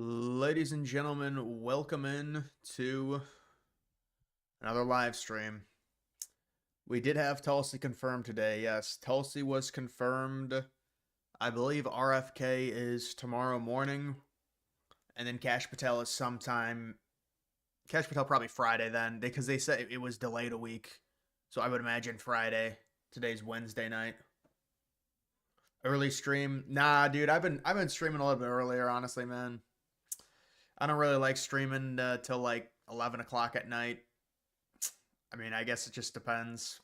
Ladies and gentlemen, welcome in to another live stream. We did have Tulsi confirmed today. Yes, Tulsi was confirmed. I believe RFK is tomorrow morning, and then Cash Patel is sometime. Cash Patel probably Friday then, because they said it was delayed a week. So I would imagine Friday. Today's Wednesday night. Early stream. Nah, dude, I've been streaming a little bit earlier, honestly, man. I don't really like streaming till like 11 o'clock at night. I mean, I guess it just depends.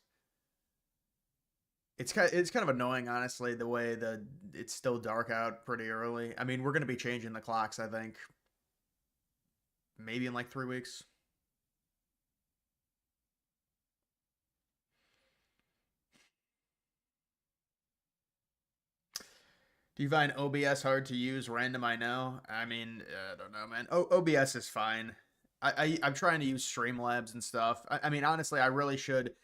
It's kind of annoying, honestly, the way it's still dark out pretty early. I mean, we're gonna be changing the clocks, I think, maybe in like 3 weeks. Do you find OBS hard to use? Random, I know. I mean, I don't know, man. OBS is fine. I'm trying to use Streamlabs and stuff. I mean, honestly, I really should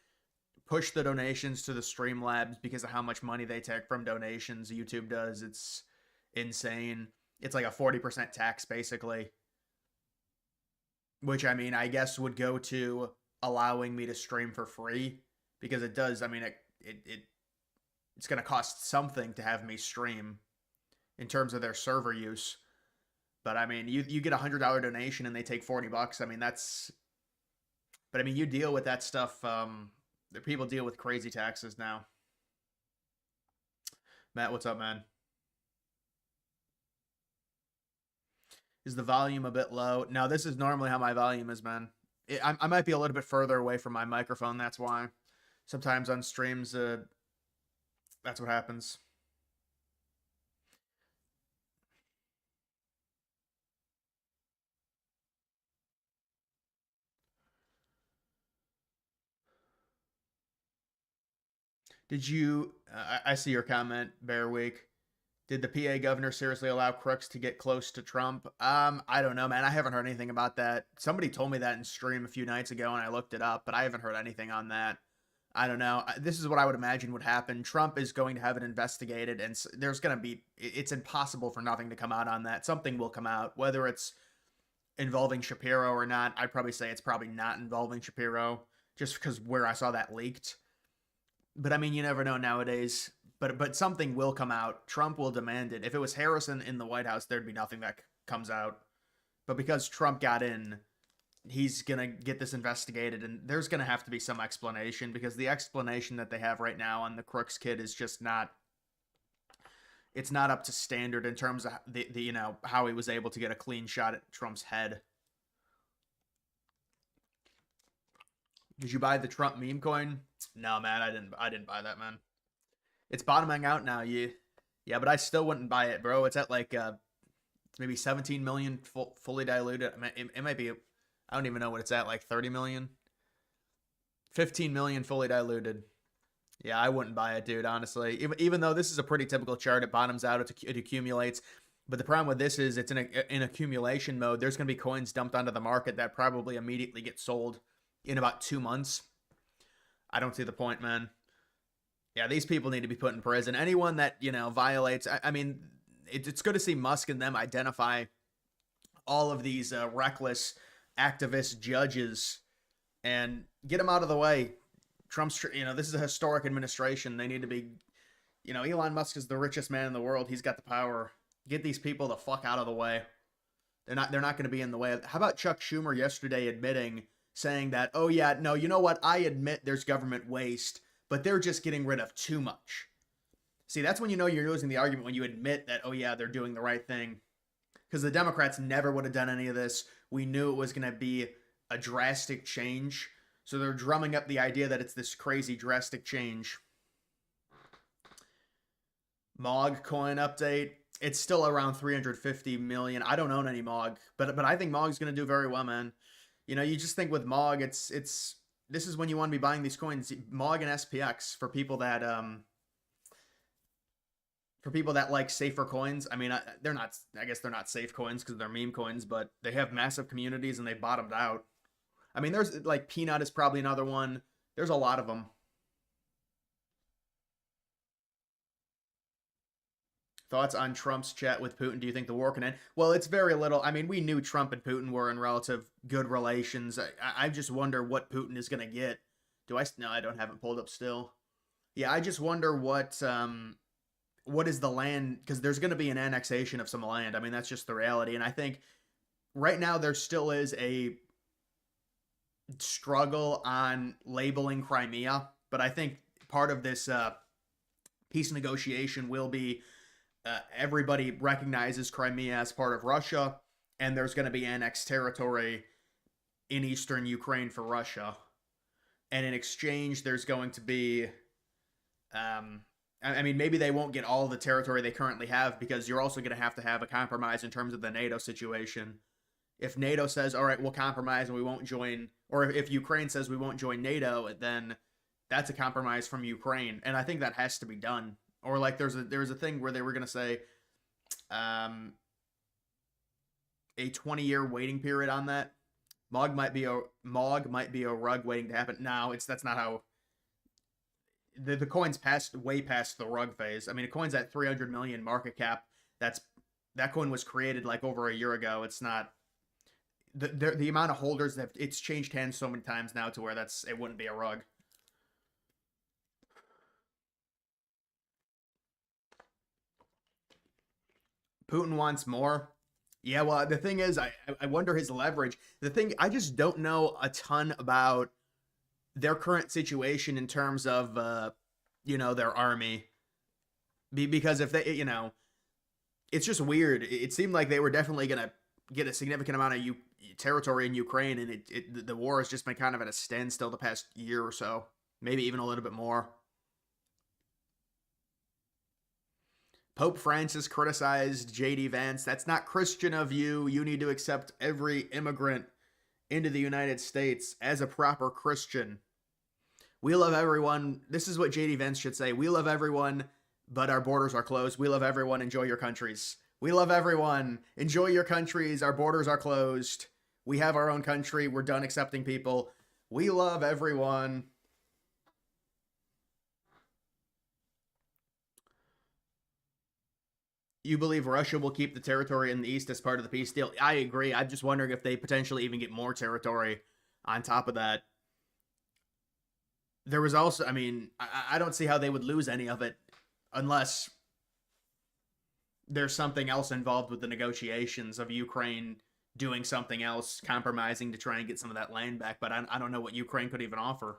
push the donations to the Streamlabs because of how much money they take from donations. YouTube does. It's insane. It's like a 40% tax, basically. Which, I mean, I guess would go to allowing me to stream for free because it does. I mean, it's going to cost something to have me stream in terms of their server use. But I mean, you get $100 donation and they take $40. I mean, that's. But I mean, you deal with that stuff. The people deal with crazy taxes now. Matt, what's up, man? Is the volume a bit low? No, this is normally how my volume is, man. I might be a little bit further away from my microphone. That's why. Sometimes on streams, that's what happens. Did you? I see your comment, Bear Week. Did the PA governor seriously allow crooks to get close to Trump? I don't know, man. I haven't heard anything about that. Somebody told me that in stream a few nights ago, and I looked it up, but I haven't heard anything on that. I don't know. This is what I would imagine would happen. Trump is going to have it investigated, and there's going to be. It's impossible for nothing to come out on that. Something will come out, whether it's involving Shapiro or not. I'd probably say it's probably not involving Shapiro, just because where I saw that leaked. But I mean, you never know nowadays. But something will come out. Trump will demand it. If it was Harrison in the White House, there'd be nothing that comes out. But because Trump got in, he's gonna get this investigated, and there's gonna have to be some explanation because the explanation that they have right now on the Crooks kid is just not. It's not up to standard in terms of the how he was able to get a clean shot at Trump's head. Did you buy the Trump meme coin? No, man, I didn't. I didn't buy that, man. It's bottoming out now. Yeah, but I still wouldn't buy it, bro. It's at like maybe 17 million fully diluted. It might be. I don't even know what it's at. Like 30 million, 15 million fully diluted. Yeah, I wouldn't buy it, dude. Honestly, even though this is a pretty typical chart, it bottoms out, it accumulates. But the problem with this is it's in accumulation mode. There's going to be coins dumped onto the market that probably immediately get sold in about 2 months. I don't see the point, man. Yeah, these people need to be put in prison. Anyone that, violates, I mean, it's good to see Musk and them identify all of these reckless activist judges and get them out of the way. Trump's, this is a historic administration. They need to be, Elon Musk is the richest man in the world. He's got the power. Get these people the fuck out of the way. They're not going to be in the way. How about Chuck Schumer yesterday saying that, oh yeah, no, you know what? I admit there's government waste, but they're just getting rid of too much. See, that's when you know you're losing the argument, when you admit that, oh yeah, they're doing the right thing. Because the Democrats never would have done any of this. We knew it was going to be a drastic change. So they're drumming up the idea that it's this crazy drastic change. MOG coin update. It's still around 350 million. I don't own any MOG, but I think MOG's going to do very well, man. You just think with MOG, it's this is when you want to be buying these coins, MOG and SPX, for people that like safer coins. I mean, they're not. I guess they're not safe coins because they're meme coins, but they have massive communities and they bottomed out. I mean, there's like Peanut is probably another one. There's a lot of them. Thoughts on Trump's chat with Putin? Do you think the war can end? Well, it's very little. I mean, we knew Trump and Putin were in relative good relations. I just wonder what Putin is going to get. Do I? No, I don't have it pulled up still. Yeah, I just wonder what is the land, because there's going to be an annexation of some land. I mean, that's just the reality. And I think right now there still is a struggle on labeling Crimea, but I think part of this peace negotiation will be everybody recognizes Crimea as part of Russia, and there's going to be annexed territory in eastern Ukraine for Russia. And in exchange, there's going to be, I mean, maybe they won't get all the territory they currently have, because you're also going to have a compromise in terms of the NATO situation. If NATO says, all right, we'll compromise and we won't join, or if Ukraine says we won't join NATO, then that's a compromise from Ukraine. And I think that has to be done. Or like there's a thing where they were going to say a 20-year waiting period on that. Mog might be a rug waiting to happen. No, that's not how the coin's way past the rug phase. I mean, a coin's at 300 million market cap. That coin was created like over a year ago. It's not the amount of holders that it's changed hands so many times now to where it wouldn't be a rug. Putin wants more. Yeah, well, the thing is, I wonder his leverage. I just don't know a ton about their current situation in terms of, their army. Because if they, it's just weird. It seemed like they were definitely going to get a significant amount of territory in Ukraine, and the war has just been kind of at a standstill the past year or so. Maybe even a little bit more. Pope Francis criticized J.D. Vance. That's not Christian of you. You need to accept every immigrant into the United States as a proper Christian. We love everyone. This is what J.D. Vance should say. We love everyone, but our borders are closed. We love everyone. Enjoy your countries. We love everyone. Enjoy your countries. Our borders are closed. We have our own country. We're done accepting people. We love everyone. You believe Russia will keep the territory in the east as part of the peace deal? I agree. I'm just wondering if they potentially even get more territory on top of that. There was also, I mean, I don't see how they would lose any of it unless there's something else involved with the negotiations of Ukraine doing something else, compromising to try and get some of that land back. But I don't know what Ukraine could even offer.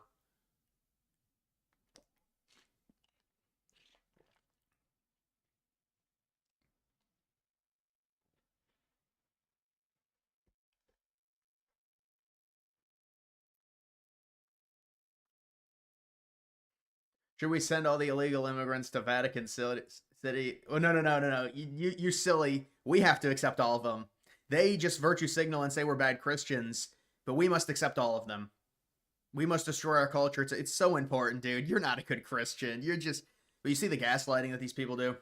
Should we send all the illegal immigrants to Vatican City? Oh, no. You're silly. We have to accept all of them. They just virtue signal and say we're bad Christians, but we must accept all of them. We must destroy our culture. It's so important, dude. You're not a good Christian. You're just... But you see the gaslighting that these people do?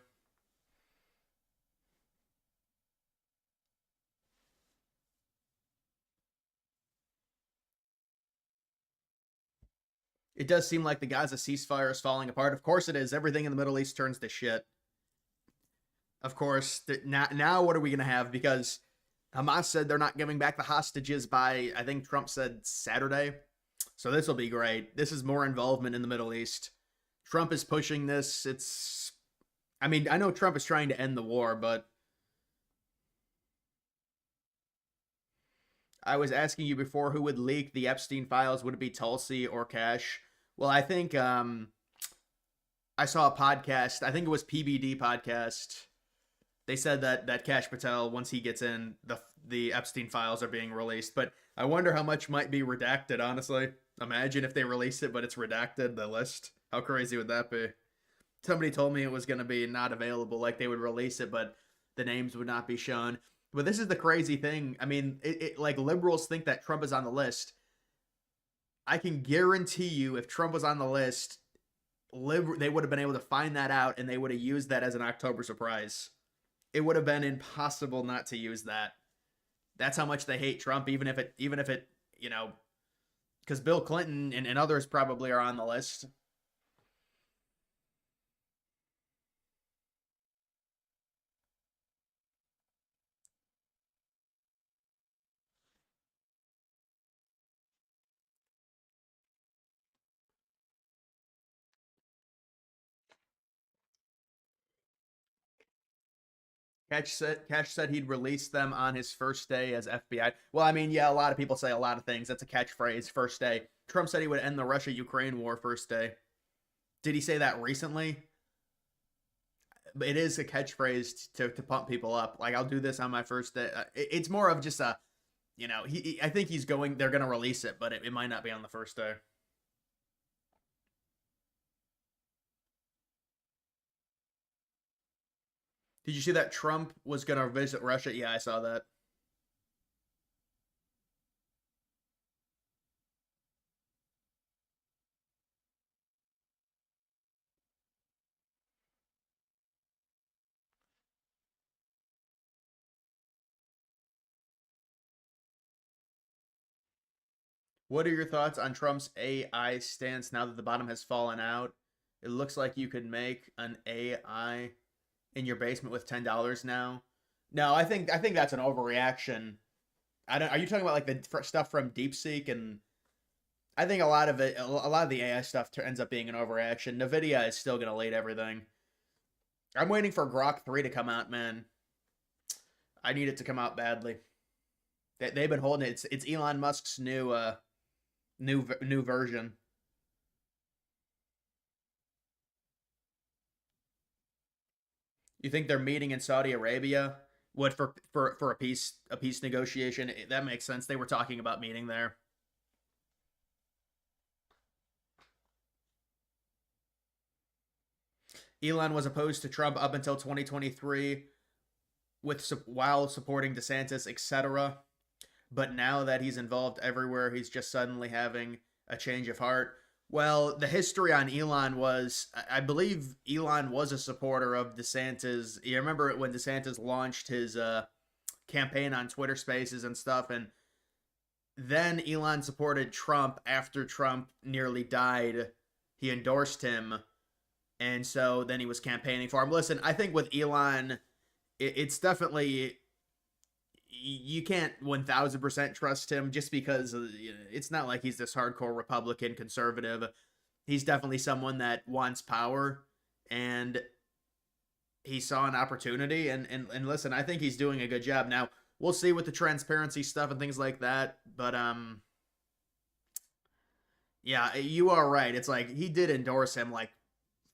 It does seem like the Gaza ceasefire is falling apart. Of course it is. Everything in the Middle East turns to shit. Of course. Now what are we going to have? Because Hamas said they're not giving back the hostages by, I think Trump said Saturday. So this will be great. This is more involvement in the Middle East. Trump is pushing this. I mean, I know Trump is trying to end the war, but I was asking you before who would leak the Epstein files. Would it be Tulsi or Cash? Well, I think I saw a podcast. I think it was PBD podcast. They said that Cash Patel, once he gets in, the Epstein files are being released. But I wonder how much might be redacted, honestly. Imagine if they release it, but it's redacted, the list. How crazy would that be? Somebody told me it was going to be not available. Like, they would release it, but the names would not be shown. But this is the crazy thing. I mean, like, liberals think that Trump is on the list. I can guarantee you, if Trump was on the list, they would have been able to find that out, and they would have used that as an October surprise. It would have been impossible not to use that. That's how much they hate Trump, even if it, because Bill Clinton and others probably are on the list. Cash said he'd release them on his first day as FBI. Well, I mean, yeah, a lot of people say a lot of things. That's a catchphrase. First day. Trump said he would end the Russia-Ukraine war first day. Did he say that recently? It is a catchphrase to pump people up. Like, I'll do this on my first day. It's more of just a, I think he's going. They're going to release it, but it might not be on the first day. Did you see that Trump was going to visit Russia? Yeah, I saw that. What are your thoughts on Trump's AI stance now that the bottom has fallen out? It looks like you could make an AI in your basement with $10 now. No, I think that's an overreaction. I don't. Are you talking about like the stuff from DeepSeek? And I think a lot of it, a lot of the AI stuff ends up being an overreaction. Nvidia is still gonna lead everything. I'm waiting for Grok 3 to come out, man. I need it to come out badly. They've been holding it. It's Elon Musk's new version. You think they're meeting in Saudi Arabia? What for a peace negotiation? That makes sense. They were talking about meeting there. Elon was opposed to Trump up until 2023 while supporting DeSantis, etc. But now that he's involved everywhere, he's just suddenly having a change of heart. Well, the history on Elon was, I believe Elon was a supporter of DeSantis. You remember when DeSantis launched his campaign on Twitter Spaces and stuff, and then Elon supported Trump after Trump nearly died. He endorsed him, and so then he was campaigning for him. Listen, I think with Elon, it's definitely, you can't 1000% trust him just because it's not like he's this hardcore Republican conservative. He's definitely someone that wants power, and he saw an opportunity. And listen, I think he's doing a good job. Now we'll see with the transparency stuff and things like that. But yeah, you are right. It's like he did endorse him like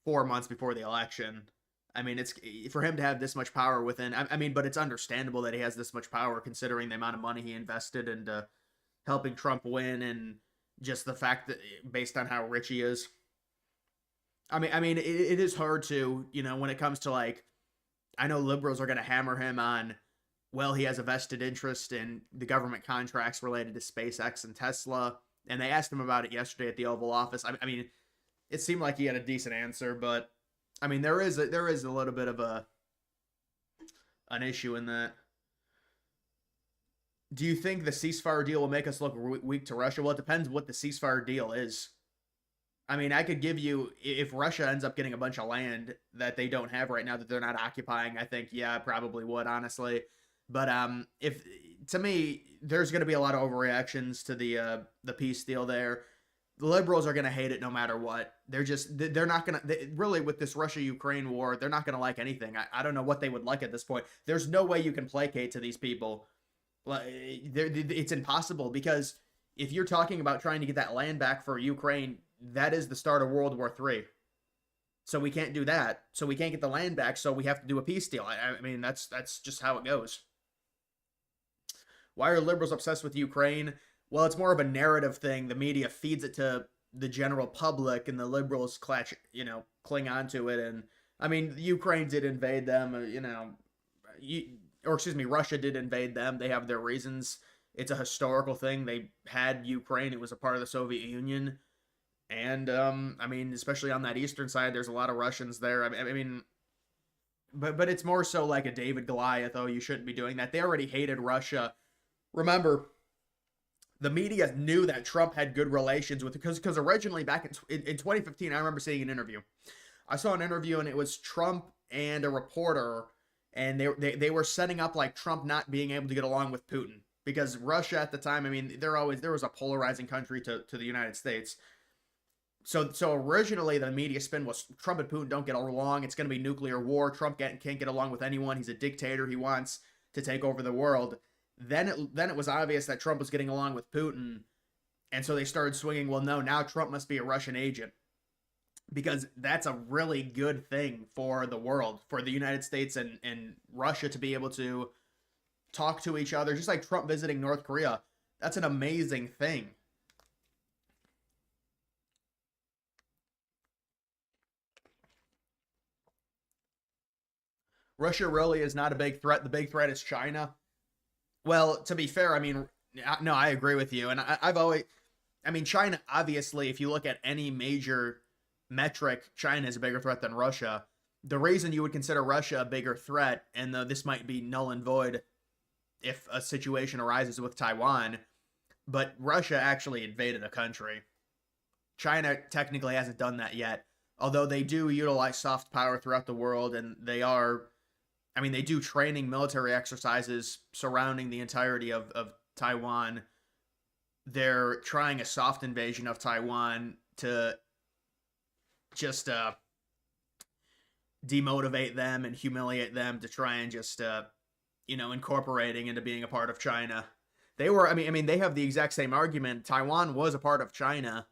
4 months before the election. I mean, it's for him to have this much power within. I mean, but it's understandable that he has this much power considering the amount of money he invested into helping Trump win, and just the fact that based on how rich he is. I mean, it is hard to when it comes to like, I know liberals are going to hammer him on. Well, he has a vested interest in the government contracts related to SpaceX and Tesla, and they asked him about it yesterday at the Oval Office. I mean, it seemed like he had a decent answer, but I mean, there is a little bit of an issue in that. Do you think the ceasefire deal will make us look weak to Russia? Well, it depends what the ceasefire deal is. I mean, I could give you, if Russia ends up getting a bunch of land that they don't have right now that they're not occupying, I think yeah, I probably would honestly. But if to me, there's going to be a lot of overreactions to the peace deal there. The liberals are going to hate it no matter what. They're not going to really, with this Russia-Ukraine war, they're not going to like anything. I don't know what they would like at this point. There's no way you can placate to these people. It's impossible, because if you're talking about trying to get that land back for Ukraine, that is the start of World War III. So we can't do that. So we can't get the land back. So we have to do a peace deal. I mean, that's just how it goes. Why are liberals obsessed with Ukraine? Well, it's more of a narrative thing. The media feeds it to the general public, and the liberals cling on to it. And I mean, Ukraine did invade them. Or excuse me, Russia did invade them. They have their reasons. It's a historical thing. They had Ukraine. It was a part of the Soviet Union. And I mean, especially on that eastern side, there's a lot of Russians there. I mean, but it's more so like a David Goliath. Oh, you shouldn't be doing that. They already hated Russia. Remember, the media knew that Trump had good relations with, because originally back in 2015, I remember seeing an interview. I saw an interview, and it was Trump and a reporter, and they were setting up like Trump not being able to get along with Putin, because Russia at the time, I mean, there was a polarizing country to the United States. So originally the media spin was Trump and Putin don't get along. It's going to be nuclear war. Trump can't get along with anyone. He's a dictator. He wants to take over the world. Then it was obvious that Trump was getting along with Putin, and so they started swinging. Well, no, now Trump must be a Russian agent because that's a really good thing for the world, for the United States and Russia to be able to talk to each other, just like Trump visiting North Korea. That's an amazing thing. Russia really is not a big threat. The big threat is China. Well, to be fair, I mean, no, I agree with you. And I've always, I mean, China, obviously, if you look at any major metric, China is a bigger threat than Russia. The reason you would consider Russia a bigger threat, and though this might be null and void if a situation arises with Taiwan, but Russia actually invaded a country. China technically hasn't done that yet, although they do utilize soft power throughout the world, and they are, I mean, they do training military exercises surrounding the entirety of Taiwan. They're trying a soft invasion of Taiwan to just demotivate them and humiliate them to try and just incorporating into being a part of China. They were, I mean, they have the exact same argument. Taiwan was a part of China.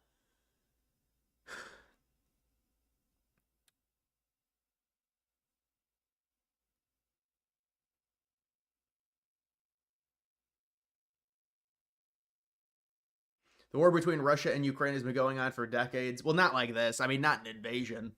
The war between Russia and Ukraine has been going on for decades. Well, not like this. I mean, not an invasion.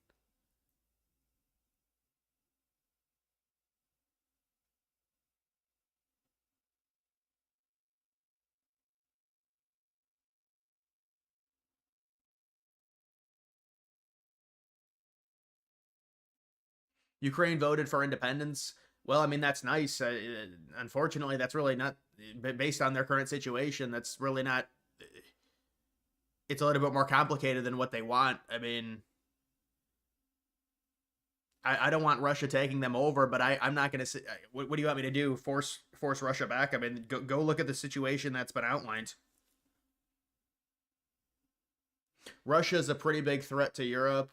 Ukraine voted for independence. Well, I mean, that's nice. Unfortunately, that's really not based on their current situation. That's really not. It's a little bit more complicated than what they want. I mean, I don't want Russia taking them over, but I'm not going to say. What do you want me to do? Force Russia back? I mean, go look at the situation that's been outlined. Russia is a pretty big threat to Europe.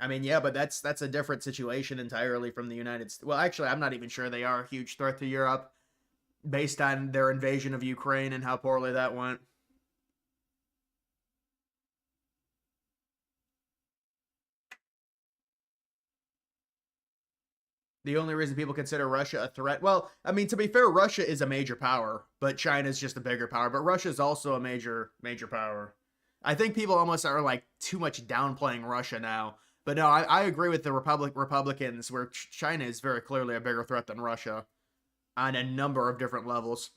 I mean, yeah, but that's a different situation entirely from the United States. Well, actually, I'm not even sure they are a huge threat to Europe based on their invasion of Ukraine and how poorly that went. The only reason people consider Russia a threat, well, I mean, to be fair, Russia is a major power, but China's just a bigger power. But Russia's also a major power. I think people almost are like too much downplaying Russia now. But no, I agree with the Republicans where China is very clearly a bigger threat than Russia on a number of different levels.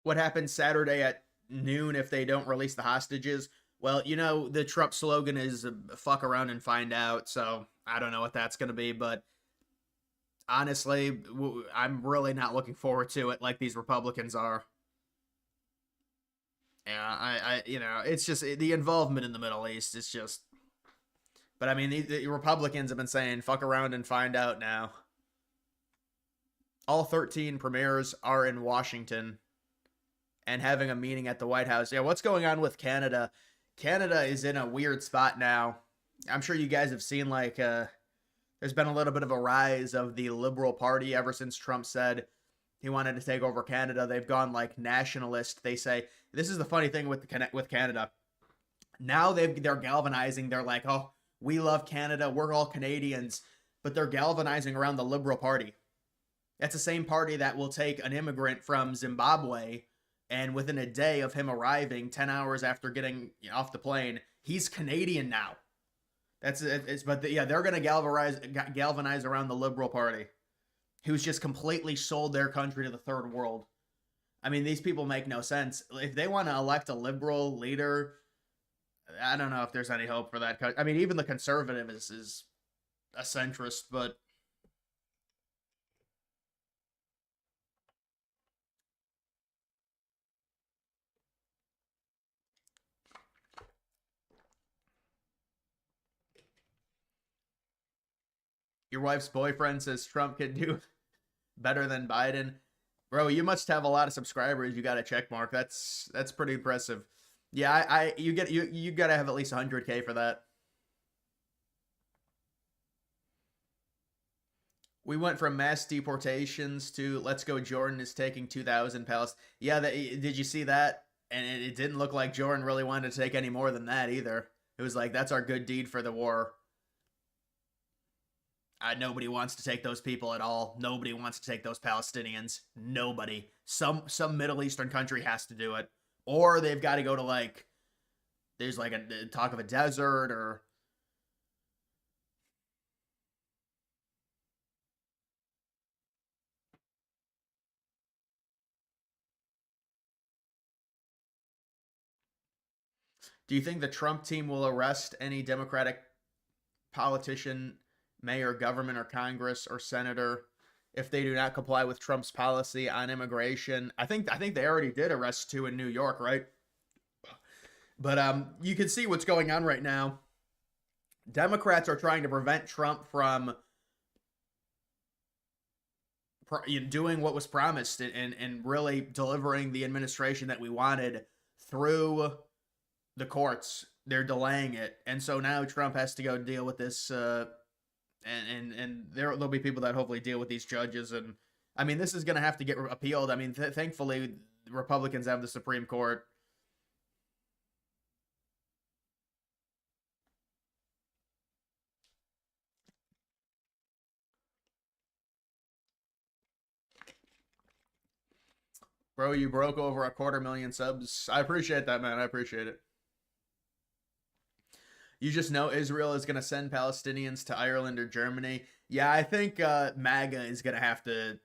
What happens Saturday at noon if they don't release the hostages? Well, the Trump slogan is fuck around and find out. So I don't know what that's going to be, but honestly, I'm really not looking forward to it like these Republicans are. Yeah, it's just the involvement in the Middle East is just. But I mean, the Republicans have been saying fuck around and find out now. All 13 premiers are in Washington and having a meeting at the White House. Yeah, what's going on with Canada? Canada is in a weird spot now. I'm sure you guys have seen there's been a little bit of a rise of the Liberal Party ever since Trump said he wanted to take over Canada. They've gone like nationalist. They say this is the funny thing with Canada. Now they're galvanizing. They're like, oh, we love Canada. We're all Canadians, but they're galvanizing around the Liberal Party. That's the same party that will take an immigrant from Zimbabwe, and within a day of him arriving, 10 hours after getting off the plane, he's Canadian now. Yeah, they're gonna galvanize around the Liberal Party, who's just completely sold their country to the third world. I mean, these people make no sense. If they want to elect a liberal leader, I don't know if there's any hope for that. I mean, even the conservative is a centrist, but your wife's boyfriend says Trump can do better than Biden. Bro, you must have a lot of subscribers. You got a check mark. That's pretty impressive. Yeah, I you gotta have at least 100K for that. We went from mass deportations to let's go. Jordan is taking 2,000 Palestinians. Yeah, did you see that? And it didn't look like Jordan really wanted to take any more than that either. It was like that's our good deed for the war. Nobody wants to take those people at all. Nobody wants to take those Palestinians. Nobody. Some Middle Eastern country has to do it, or they've got to go to like there's like a talk of a desert or. Do you think the Trump team will arrest any Democratic politician, mayor, government, or Congress or senator if they do not comply with Trump's policy on immigration? I think they already did arrest two in New York, right? But you can see what's going on right now. Democrats are trying to prevent Trump from doing what was promised and really delivering the administration that we wanted through the courts. They're delaying it, and so now Trump has to go deal with this. And there'll be people that hopefully deal with these judges. And I mean, this is going to have to get appealed. I mean, thankfully, Republicans have the Supreme Court. Bro, you broke over 250,000 subs. I appreciate that, man. I appreciate it. You just know Israel is going to send Palestinians to Ireland or Germany. Yeah, I think MAGA is going to have to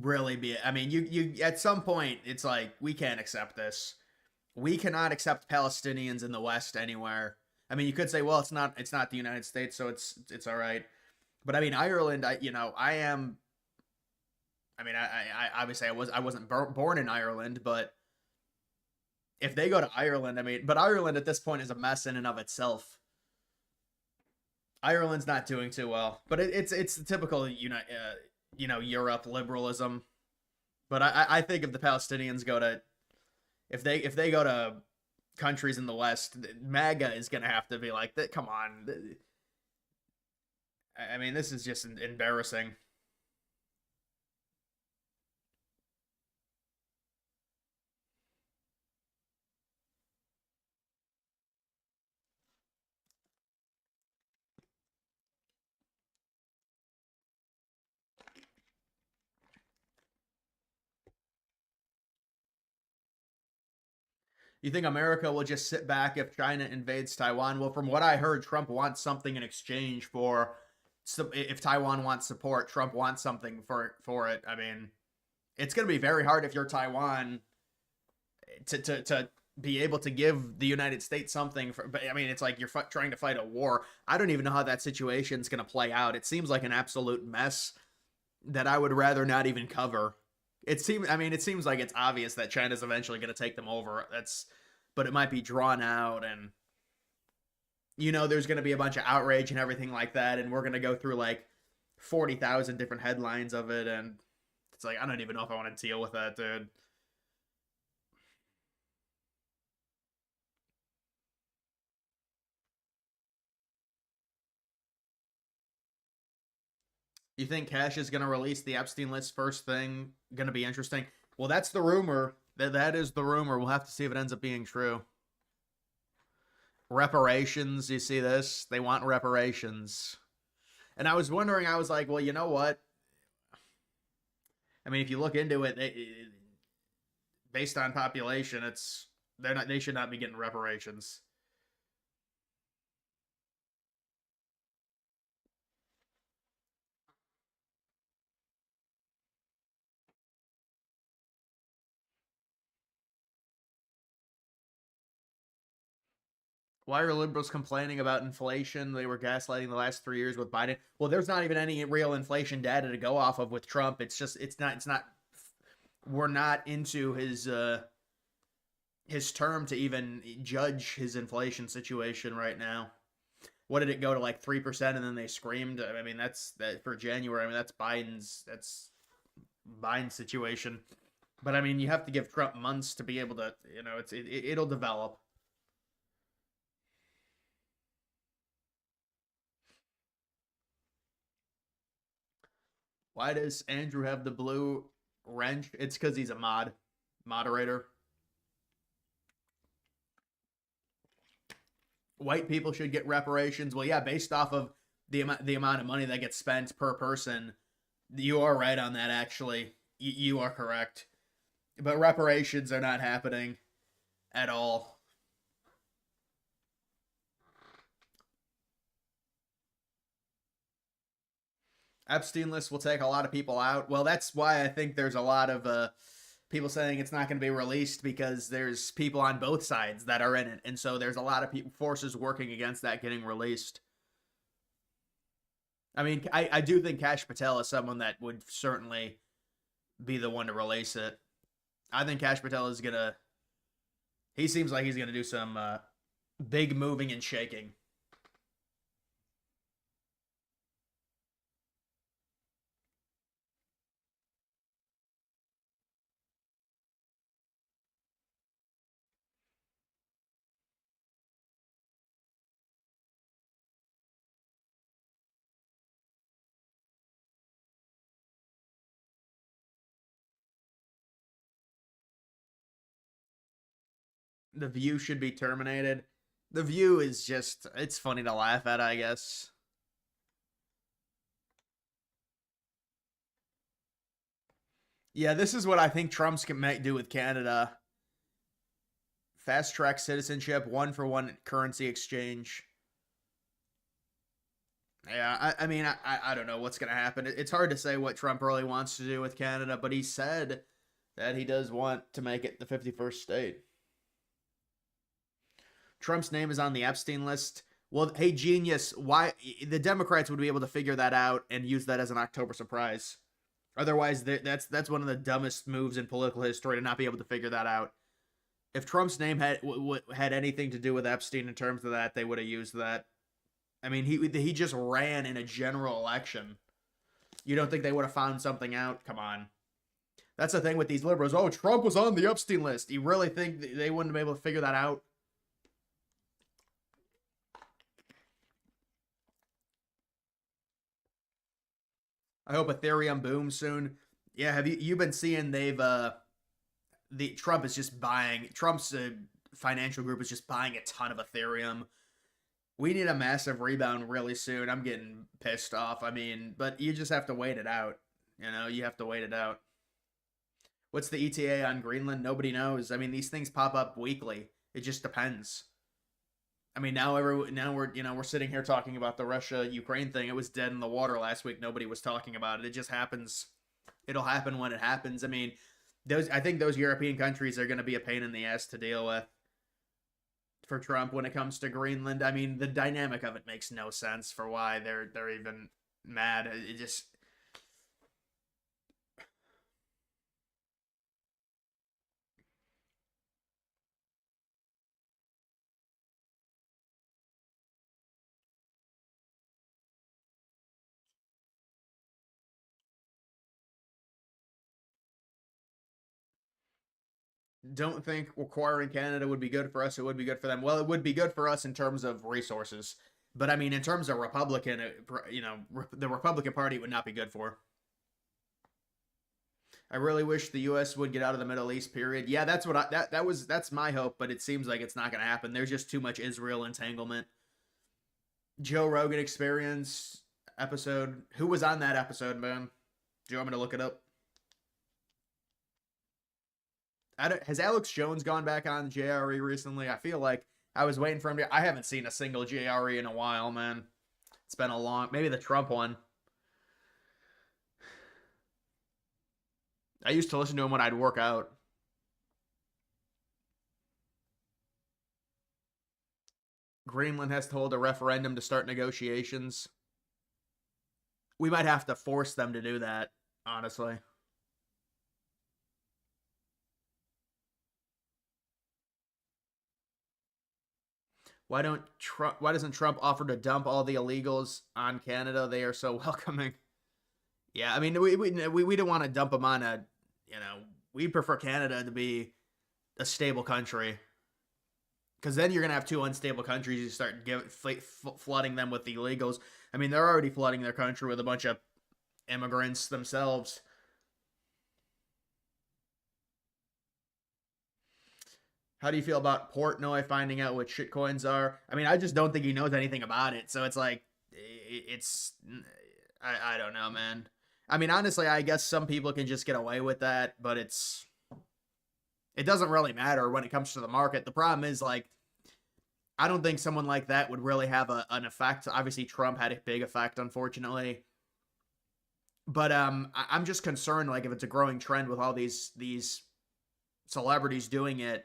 really be. I mean, you at some point, it's like we can't accept this. We cannot accept Palestinians in the West anywhere. I mean, you could say, well, it's not the United States, so it's all right. But I mean, Ireland, I am. I mean, I obviously I wasn't born in Ireland, but if they go to Ireland, I mean, but Ireland at this point is a mess in and of itself. Ireland's not doing too well, but it's typical, Europe liberalism. But I think if the Palestinians go to if they go to countries in the West, MAGA is gonna have to be like, come on. I mean, this is just embarrassing. You think America will just sit back if China invades Taiwan? Well, from what I heard, Trump wants something in exchange for. So if Taiwan wants support, Trump wants something for it. I mean, it's going to be very hard if you're Taiwan to be able to give the United States something. But I mean, it's like you're trying to fight a war. I don't even know how that situation's going to play out. It seems like an absolute mess that I would rather not even cover. It seems like it's obvious that China's eventually going to take them over. But it might be drawn out, and there's going to be a bunch of outrage and everything like that, and we're going to go through like 40,000 different headlines of it, and it's like I don't even know if I want to deal with that, dude. You think Cash is going to release the Epstein list first thing? Going to be interesting. Well, that's the rumor. That is the rumor. We'll have to see if it ends up being true. Reparations. You see this? They want reparations. And I was wondering. I was like, well, you know what? I mean, if you look into it, based on population, they're not. They should not be getting reparations. Why are liberals complaining about inflation? They were gaslighting the last 3 years with Biden. Well, there's not even any real inflation data to go off of with Trump. It's not. We're not into his term to even judge his inflation situation right now. What did it go to, like 3%, and then they screamed? I mean, that's that for January. I mean, that's Biden's situation. But I mean, you have to give Trump months to be able to, it'll develop. Why does Andrew have the blue wrench? It's because he's a moderator. White people should get reparations. Well, yeah, based off of the amount of money that gets spent per person, you are right on that. Actually, you are correct. But reparations are not happening at all. Epstein list will take a lot of people out. Well, that's why I think there's a lot of people saying it's not going to be released, because there's people on both sides that are in it, and so there's a lot of forces working against that getting released. I mean, I do think Kash Patel is someone that would certainly be the one to release it. I think Kash Patel is gonna. He seems like he's gonna do some big moving and shaking. The View should be terminated. The View is it's funny to laugh at, I guess. Yeah, this is what I think Trump's can do with Canada. Fast track citizenship, one for one currency exchange. Yeah, I mean, I don't know what's going to happen. It's hard to say what Trump really wants to do with Canada, but he said that he does want to make it the 51st state. Trump's name is on the Epstein list. Well, hey, genius, why the Democrats would be able to figure that out and use that as an October surprise. Otherwise, that's one of the dumbest moves in political history to not be able to figure that out. If Trump's name had anything to do with Epstein in terms of that, they would have used that. I mean, he just ran in a general election. You don't think they would have found something out? Come on. That's the thing with these liberals. Oh, Trump was on the Epstein list. You really think they wouldn't be able to figure that out? I hope Ethereum booms soon. Yeah, have you been seeing the Trump is just buying Trump's financial group is just buying a ton of Ethereum. We need a massive rebound really soon. I'm getting pissed off. I mean, but you just have to wait it out. You have to wait it out. What's the ETA on Greenland? Nobody knows. I mean, these things pop up weekly. It just depends. I mean, now we're sitting here talking about the Russia Ukraine thing. It was dead in the water last week. Nobody was talking about it. It just happens. It'll happen when it happens. I mean, I think those European countries are going to be a pain in the ass to deal with for Trump when it comes to Greenland. I mean, the dynamic of it makes no sense for why they're even mad. It just don't think acquiring Canada would be good for us. It would be good for them. Well, it would be good for us in terms of resources, but I mean, in terms of Republican, the Republican Party would not be good for. I really wish the U.S. would get out of the Middle East. Period. Yeah, that's what that's my hope, but it seems like it's not going to happen. There's just too much Israel entanglement. Joe Rogan Experience episode. Who was on that episode, man? Do you want me to look it up? Has Alex Jones gone back on JRE recently? I feel like I was waiting for him to. I haven't seen a single JRE in a while, man. It's been a long. Maybe the Trump one. I used to listen to him when I'd work out. Greenland has to hold a referendum to start negotiations. We might have to force them to do that, honestly. Why doesn't Trump offer to dump all the illegals on Canada? They are so welcoming. Yeah, I mean, we don't want to dump them on a, we prefer Canada to be a stable country, because then you're gonna have two unstable countries. You start flooding them with illegals. I mean, they're already flooding their country with a bunch of immigrants themselves. How do you feel about Portnoy finding out what shitcoins are? I mean, I just don't think he knows anything about it. So it's like, it's, I don't know, man. I mean, honestly, I guess some people can just get away with that, but it doesn't really matter when it comes to the market. The problem is, like, I don't think someone like that would really have an effect. Obviously, Trump had a big effect, unfortunately. But I'm just concerned, like, if it's a growing trend with all these celebrities doing it,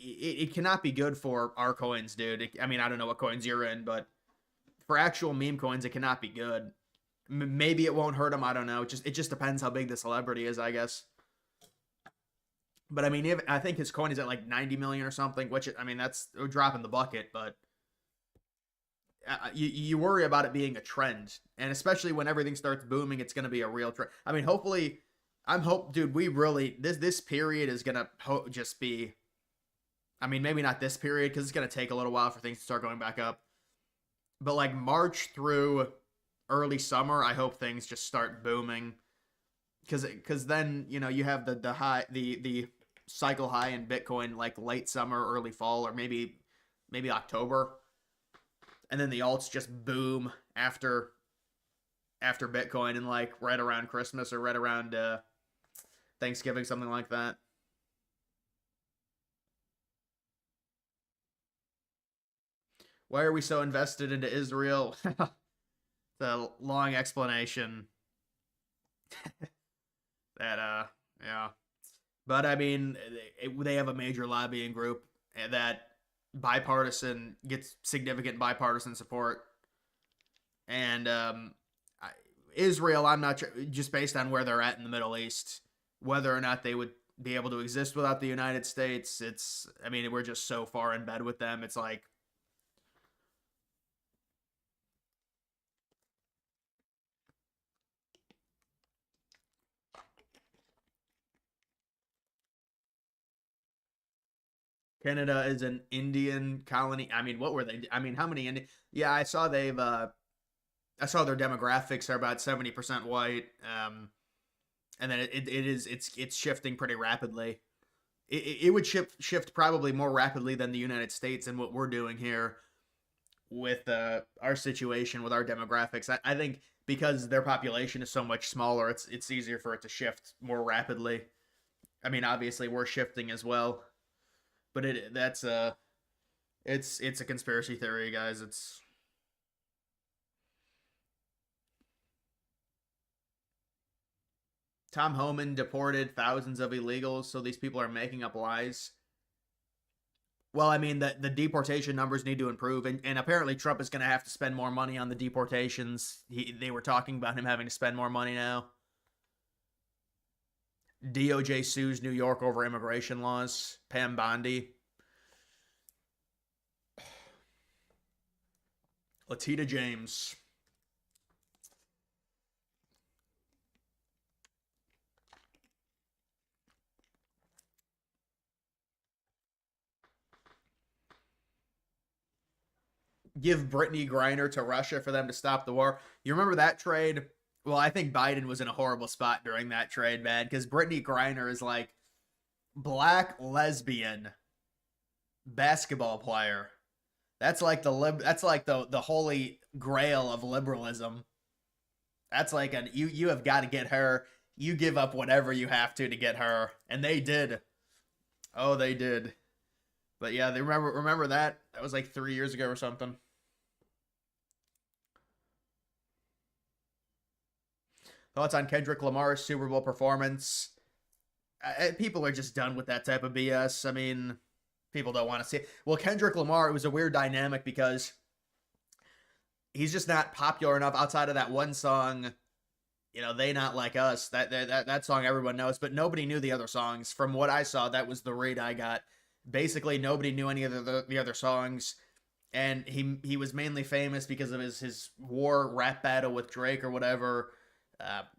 it cannot be good for our coins, dude. I mean, I don't know what coins you're in, but for actual meme coins, it cannot be good. Maybe it won't hurt them. I don't know. It just depends how big the celebrity is, I guess. But I mean, I think his coin is at like 90 million or something, which, I mean, that's a drop in the bucket. But you worry about it being a trend, and especially when everything starts booming, it's going to be a real trend. I mean, hopefully, dude. We really this period is going to just be. I mean, maybe not this period, because it's going to take a little while for things to start going back up. But like March through early summer, I hope things just start booming. Because then, you have the cycle high in Bitcoin like late summer, early fall, or maybe October. And then the alts just boom after Bitcoin, and like right around Christmas or right around Thanksgiving, something like that. Why are we so invested into Israel? The long explanation. That yeah. But I mean, they have a major lobbying group that gets significant bipartisan support. And Israel, I'm not sure, just based on where they're at in the Middle East, whether or not they would be able to exist without the United States. I mean, we're just so far in bed with them. It's like, Canada is an Indian colony. I mean, what were they? I mean, how many Indian? Yeah, I saw their demographics are about 70% white. And then it's shifting pretty rapidly. It would shift probably more rapidly than the United States and what we're doing here with our situation with our demographics. I think because their population is so much smaller, it's easier for it to shift more rapidly. I mean, obviously we're shifting as well, but it's a conspiracy theory, guys. It's Tom Homan deported thousands of illegals, so these people are making up lies. Well, I mean, the deportation numbers need to improve, and apparently Trump is going to have to spend more money on the deportations. They were talking about him having to spend more money now. DOJ sues New York over immigration laws. Pam Bondi. Latita James. Give Brittany Griner to Russia for them to stop the war. You remember that trade? Well, I think Biden was in a horrible spot during that trade, man, because Brittany Griner is like black lesbian basketball player. That's like the holy grail of liberalism. That's like you have got to get her. You give up whatever you have to get her, and they did. Oh, they did. But yeah, they remember that. That was like 3 years ago or something. Thoughts on Kendrick Lamar's Super Bowl performance? People are just done with that type of BS. I mean, People don't want to see it. Well, Kendrick Lamar, it was a weird dynamic because he's just not popular enough outside of that one song. You know, They Not Like Us. That song everyone knows, but nobody knew the other songs. From what I saw, that was the read I got. Basically, nobody knew any of the other songs, and he was mainly famous because of his war rap battle with Drake or whatever.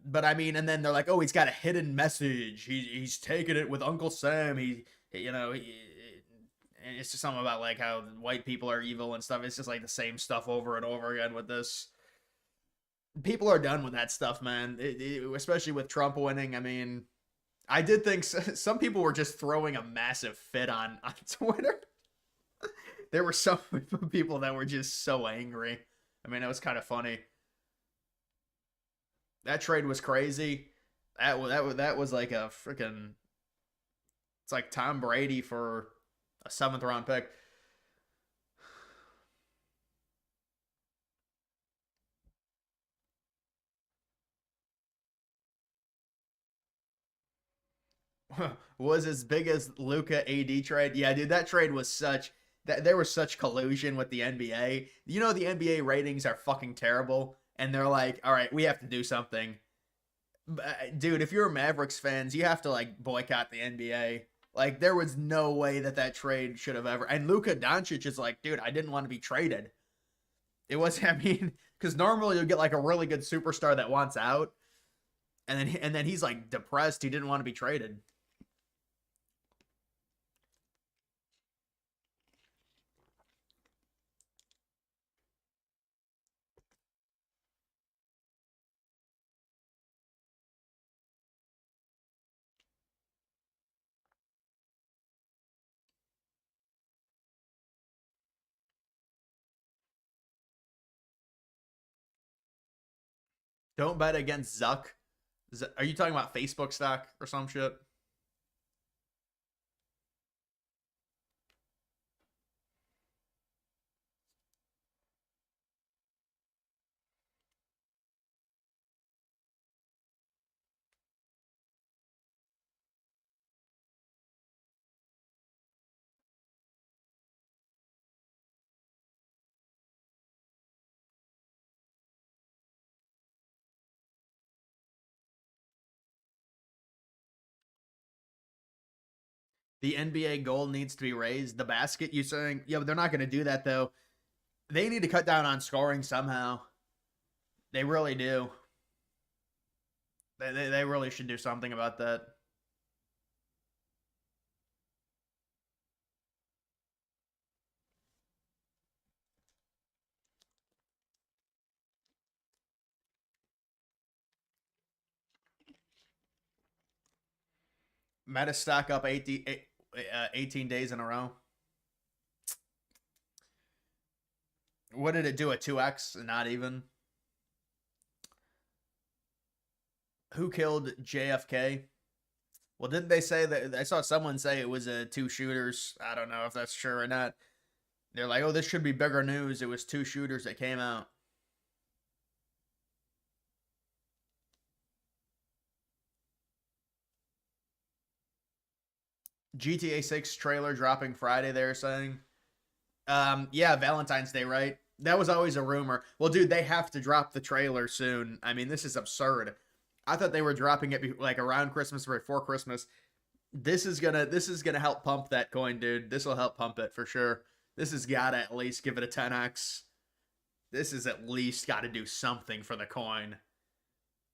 But I mean, and then they're like, oh, he's got a hidden message. He's taking it with Uncle Sam. You know, and it's just something about like how white people are evil and stuff. It's just like the same stuff over and over again with this. People are done with that stuff, man. Especially with Trump winning. I mean, I did think some people were just throwing a massive fit on Twitter. There were some people that were just so angry. I mean, it was kind of funny. That trade was crazy. That was like a freaking. It's like Tom Brady for a seventh round pick. Was as big as Luca AD trade. Yeah, dude, that trade was such that there was such collusion with the NBA. You know the NBA ratings are fucking terrible, and they're like, all right, we have to do something. Dude, if you're Mavericks fans, you have to like boycott the NBA. Like there was no way that that trade should have ever. And Luka Doncic is like, dude, I didn't want to be traded. It was, I mean, because normally you'll get like a really good superstar that wants out, and then he's like depressed. He didn't want to be traded. Don't bet against Zuck. Are you talking about Facebook stock or some shit? The NBA goal needs to be raised. The basket, you saying? Yeah, but they're not going to do that though. They need to cut down on scoring somehow. They really do. They really should do something about that. Meta stock up 18 days in a row. What did it do? A 2x? Not even. Who killed JFK? Well, didn't they say that? I saw someone say it was two shooters. I don't know if that's true or not. They're like, oh, this should be bigger news. It was two shooters that came out. GTA 6 trailer dropping Friday, they're saying. Yeah, Valentine's Day, right? That was always a rumor. Well, dude, they have to drop the trailer soon. I mean, this is absurd. I thought they were dropping it like around Christmas or before Christmas. This is gonna help pump that coin, dude. This will help pump it for sure. This has got to at least give it a 10x. This is at least got to do something for the coin.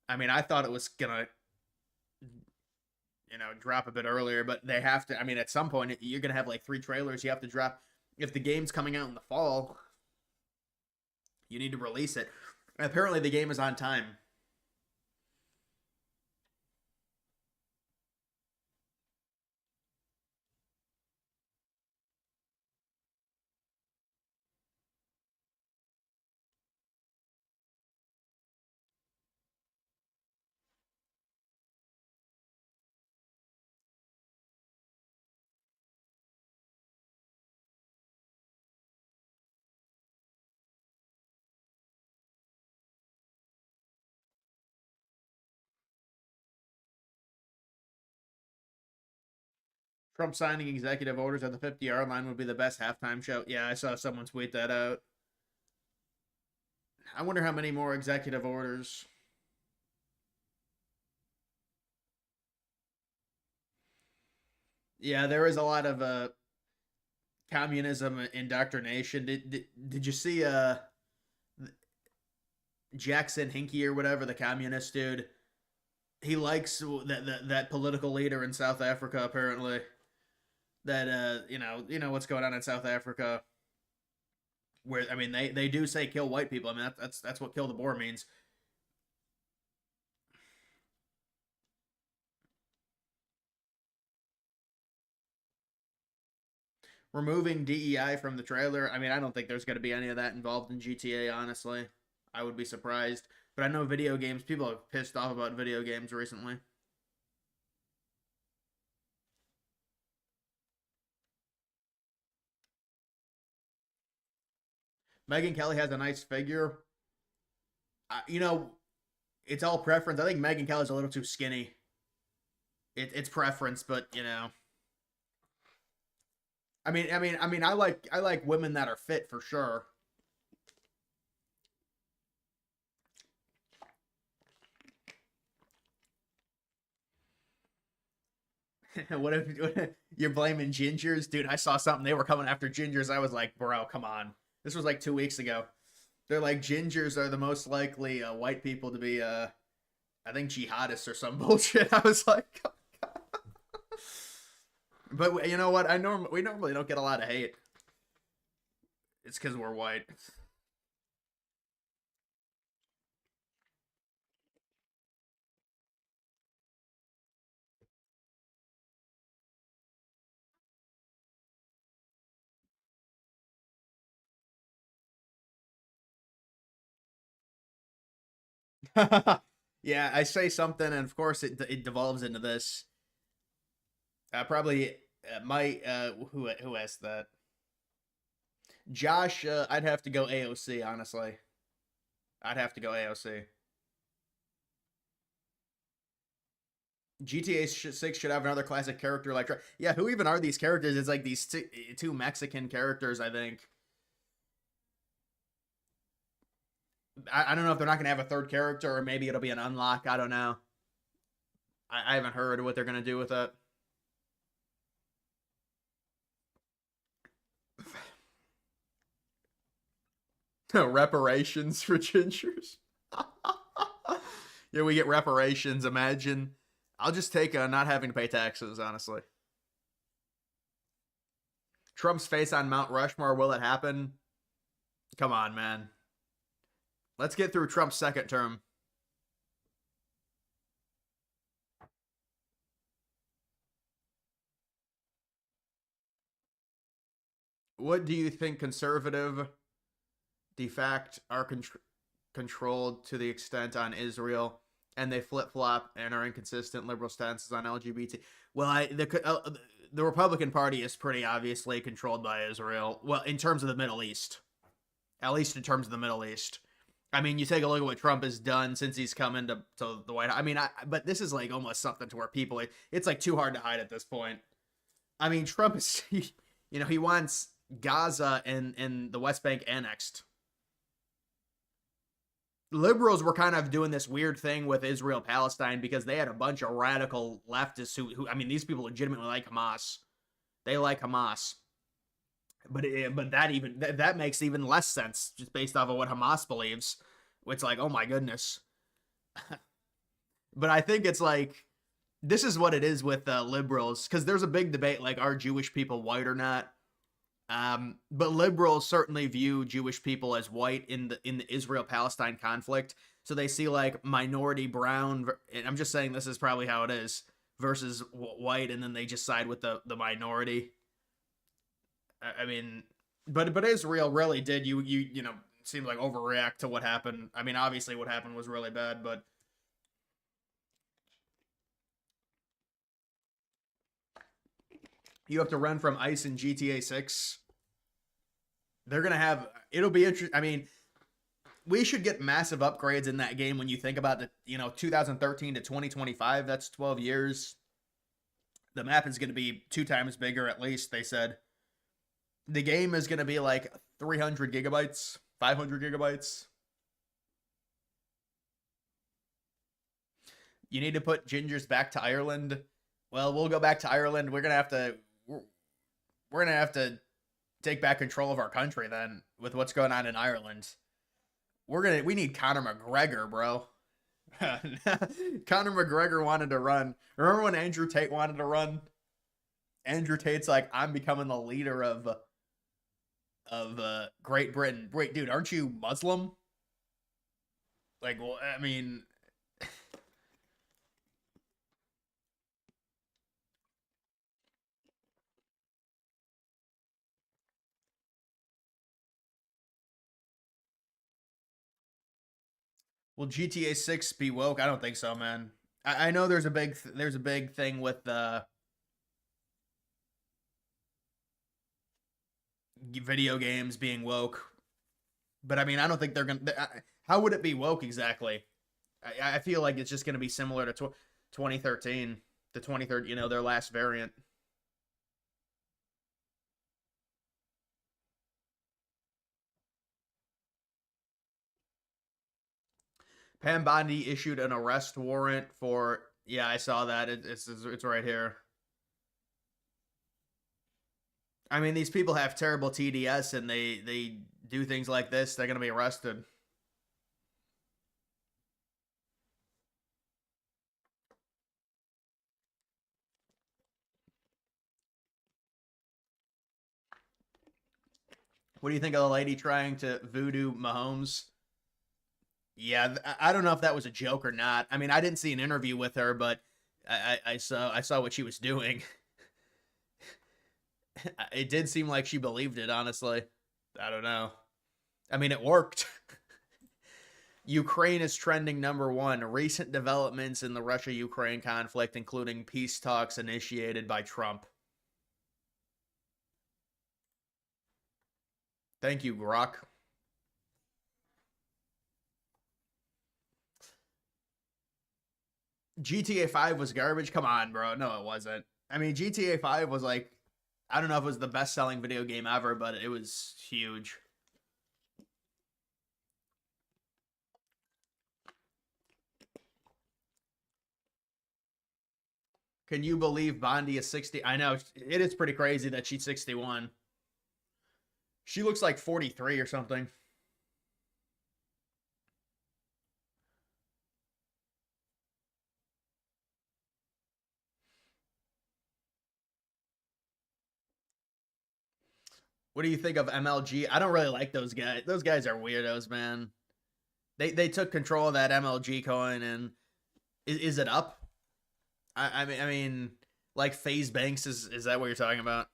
I mean, I thought it was gonna, drop a bit earlier, but they have to. I mean, at some point, you're gonna have like three trailers. You have to drop. If the game's coming out in the fall, you need to release it. Apparently, the game is on time. Trump signing executive orders at the 50-yard line would be the best halftime show. Yeah, I saw someone tweet that out. I wonder how many more executive orders. Yeah, there is a lot of communism indoctrination. Did you see Jackson Hinkey or whatever, the communist dude? He likes that political leader in South Africa apparently. That you know what's going on in South Africa. Where I mean they do say kill white people. I mean that's what kill the Boer means. Removing DEI from the trailer. I mean, I don't think there's going to be any of that involved in GTA, honestly. I would be surprised. But I know video games, people are pissed off about video games recently. Megan Kelly has a nice figure. You know, it's all preference. I think Megan Kelly's a little too skinny. It's preference, but you know. I like women that are fit for sure. What if you're blaming gingers? Dude, I saw something. They were coming after gingers. I was like, bro, come on. This was like 2 weeks ago. They're like, gingers are the most likely white people to be, I think, jihadists or some bullshit. I was like, but you know what? We normally don't get a lot of hate. It's because we're white. Yeah, I say something, and of course it devolves into this. Probably might who asked that? Josh, I'd have to go AOC, honestly. I'd have to go AOC. GTA 6 should have another classic character like. Yeah, who even are these characters? It's like these two Mexican characters, I think. I don't know if they're not going to have a third character or maybe it'll be an unlock. I don't know. I haven't heard what they're going to do with it. Reparations for gingers. Yeah, we get reparations. Imagine. I'll just take not having to pay taxes, honestly. Trump's face on Mount Rushmore. Will it happen? Come on, man. Let's get through Trump's second term. What do you think conservative de facto are controlled to the extent on Israel, and they flip flop and are inconsistent liberal stances on LGBT? Well, the Republican Party is pretty obviously controlled by Israel. Well, in terms of the Middle East, at least in terms of the Middle East. I mean, you take a look at what Trump has done since he's come into the White House. I mean, but this is like almost something to where people, it's like too hard to hide at this point. I mean, Trump is, he wants Gaza and the West Bank annexed. Liberals were kind of doing this weird thing with Israel Palestine because they had a bunch of radical leftists who I mean, these people legitimately like Hamas. They like Hamas. But that makes even less sense just based off of what Hamas believes. It's like, oh my goodness. But I think it's like, this is what it is with liberals, because there's a big debate like, are Jewish people white or not? But liberals certainly view Jewish people as white in the Israel-Palestine conflict. So they see like minority brown, and I'm just saying this is probably how it is, versus white, and then they just side with the minority. I mean, but Israel really did seemed like overreact to what happened. I mean, obviously what happened was really bad, but you have to run from ICE in GTA 6. They're gonna have it'll be interesting. I mean, we should get massive upgrades in that game when you think about the 2013 to 2025. That's 12 years. The map is going to be 2 times bigger, at least, they said. The game is going to be like 300 gigabytes, 500 gigabytes. You need to put gingers back to Ireland. Well, we'll go back to Ireland. We're gonna have to take back control of our country then with what's going on in Ireland. We need Conor McGregor, bro. Conor McGregor wanted to run. Remember when Andrew Tate wanted to run? Andrew Tate's like, I'm becoming the leader of Great Britain. Wait, dude, aren't you Muslim? Like, well, I mean, will GTA 6 be woke? I don't think so, man. I know there's a big thing with video games being woke, but I mean, I don't think they're gonna. How would it be woke exactly? I feel like it's just gonna be similar to 2013, the 2013, their last variant. Pam Bondi issued an arrest warrant for. Yeah, I saw that. It's right here. I mean, these people have terrible TDS and they do things like this. They're gonna be arrested. What do you think of the lady trying to voodoo Mahomes? Yeah, I don't know if that was a joke or not. I mean, I didn't see an interview with her, but I saw what she was doing. It did seem like she believed it, honestly. I don't know. I mean, it worked. Ukraine is trending #1. Recent developments in the Russia-Ukraine conflict, including peace talks initiated by Trump. Thank you, Grok. GTA 5 was garbage? Come on, bro. No, it wasn't. I mean, GTA 5 was like, I don't know if it was the best selling video game ever, but it was huge. Can you believe Bondi is 60? I know, it is pretty crazy that she's 61. She looks like 43 or something. What do you think of MLG? I don't really like those guys. Those guys are weirdos, man. They took control of that MLG coin, and is it up? I mean, like FaZe Banks is that what you're talking about?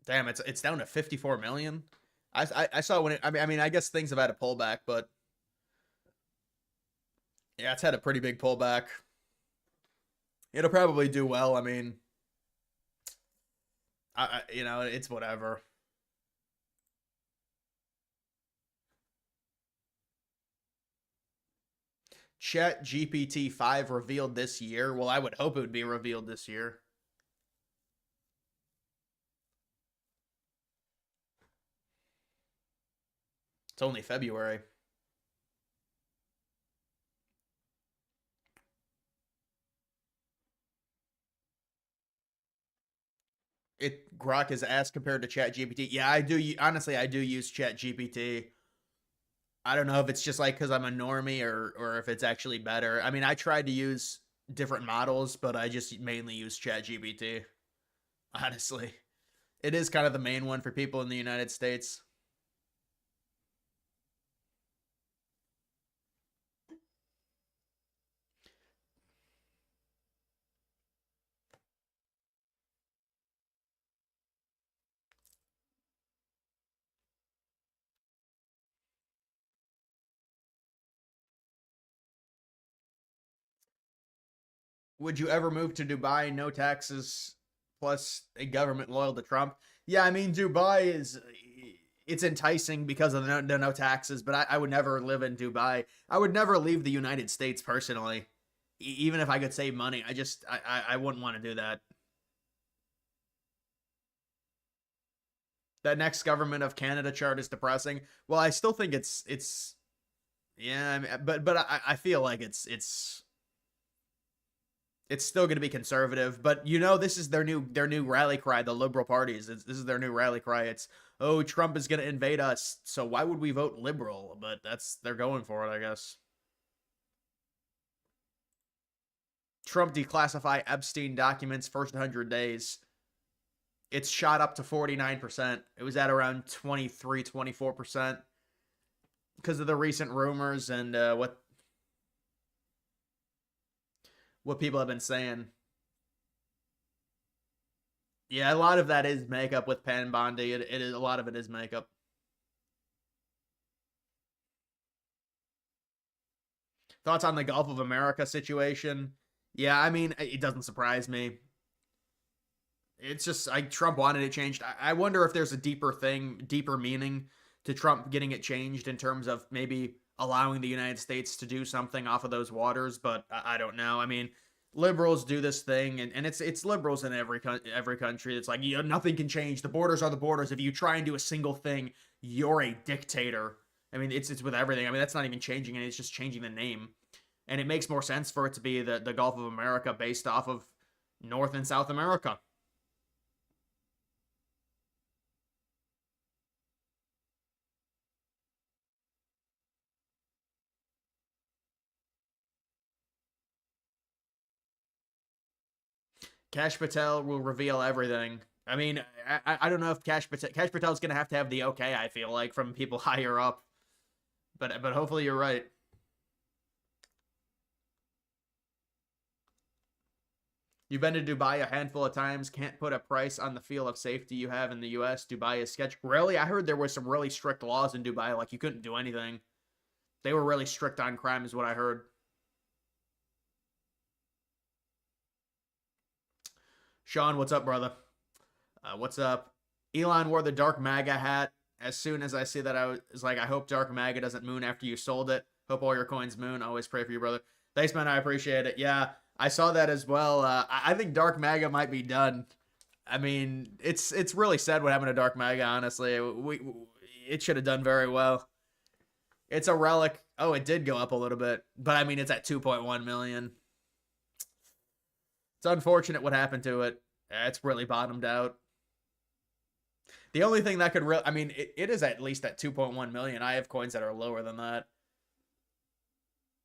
Damn, it's down to 54 million. I saw when it. I mean, I guess things have had a pullback, but yeah, it's had a pretty big pullback. It'll probably do well. I mean, it's whatever. Chat GPT 5 revealed this year. Well, I would hope it would be revealed this year. It's only February. Grok is ass compared to Chat GPT. Yeah, I do. Honestly, I do use Chat GPT. I don't know if it's just like because I'm a normie or if it's actually better. I mean, I tried to use different models, but I just mainly use Chat GPT. Honestly, it is kind of the main one for people in the United States. Would you ever move to Dubai? No taxes, plus a government loyal to Trump. Yeah, I mean Dubai is it's enticing because of the no taxes, but I would never live in Dubai. I would never leave the United States personally. Even if I could save money, I wouldn't want to do that. That next government of Canada chart is depressing. Well, I still think it's yeah, I mean, but I feel like it's still going to be conservative. But you know, this is their new rally cry. The Liberal parties. This is their new rally cry. It's, oh, Trump is going to invade us, so why would we vote Liberal? But they're going for it, I guess. Trump declassify Epstein documents first 100 days. It's shot up to 49%. It was at around 23, 24% because of the recent rumors and what people have been saying. Yeah, a lot of that is makeup with Pan Bondi. It is, a lot of it is makeup. Thoughts on the Gulf of America situation? Yeah, I mean, it doesn't surprise me. It's just like Trump wanted it changed. I wonder if there's a deeper meaning to Trump getting it changed in terms of maybe allowing the United States to do something off of those waters, but I don't know. I mean, liberals do this thing, and it's liberals in every country. It's like, you know, nothing can change. The borders are the borders. If you try and do a single thing, you're a dictator. I mean, it's with everything. I mean, that's not even changing it. It's just changing the name, and it makes more sense for it to be the Gulf of America based off of North and South America. Cash Patel will reveal everything. I mean, I don't know if Cash Patel's gonna have to have the okay. I feel like from people higher up, but hopefully you're right. You've been to Dubai a handful of times. Can't put a price on the feel of safety you have in the U.S. Dubai is sketch. Really, I heard there was some really strict laws in Dubai. Like you couldn't do anything. They were really strict on crime, is what I heard. Sean, what's up, brother? What's up? Elon wore the dark MAGA hat. As soon as I see that, I was like, I hope dark MAGA doesn't moon after you sold it. Hope all your coins moon. Always pray for you, brother. Thanks, man. I appreciate it. Yeah, I saw that as well. I think dark MAGA might be done. I mean, it's really sad what happened to dark MAGA. Honestly, it should have done very well. It's a relic. Oh, it did go up a little bit, but I mean, it's at 2.1 million. It's unfortunate what happened to it. It's really bottomed out. The only thing that could really, I mean, it is at least at 2.1 million. I have coins that are lower than that.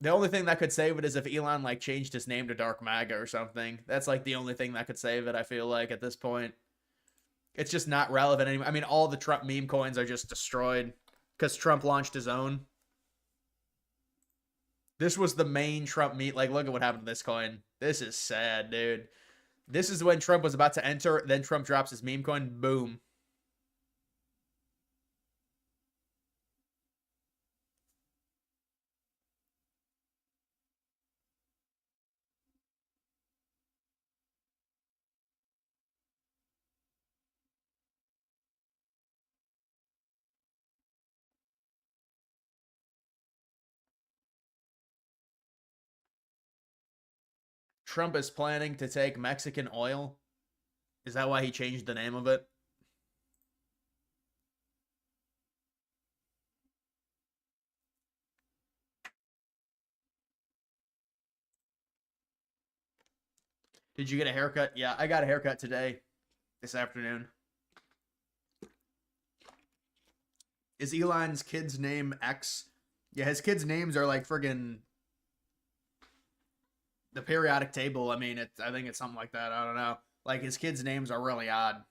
The only thing that could save it is if Elon like changed his name to Dark MAGA or something. That's like the only thing that could save it, I feel like, at this point. It's just not relevant anymore. I mean, all the Trump meme coins are just destroyed because Trump launched his own. This was the main Trump meme. Like, look at what happened to this coin. This is sad, dude. This is when Trump was about to enter. Then Trump drops his meme coin. Boom. Trump is planning to take Mexican oil. Is that why he changed the name of it? Did you get a haircut? Yeah, I got a haircut today, this afternoon. Is Elon's kid's name X? Yeah, his kids' names are like friggin' the periodic table. I mean, I think it's something like that. I don't know. Like his kids' names are really odd.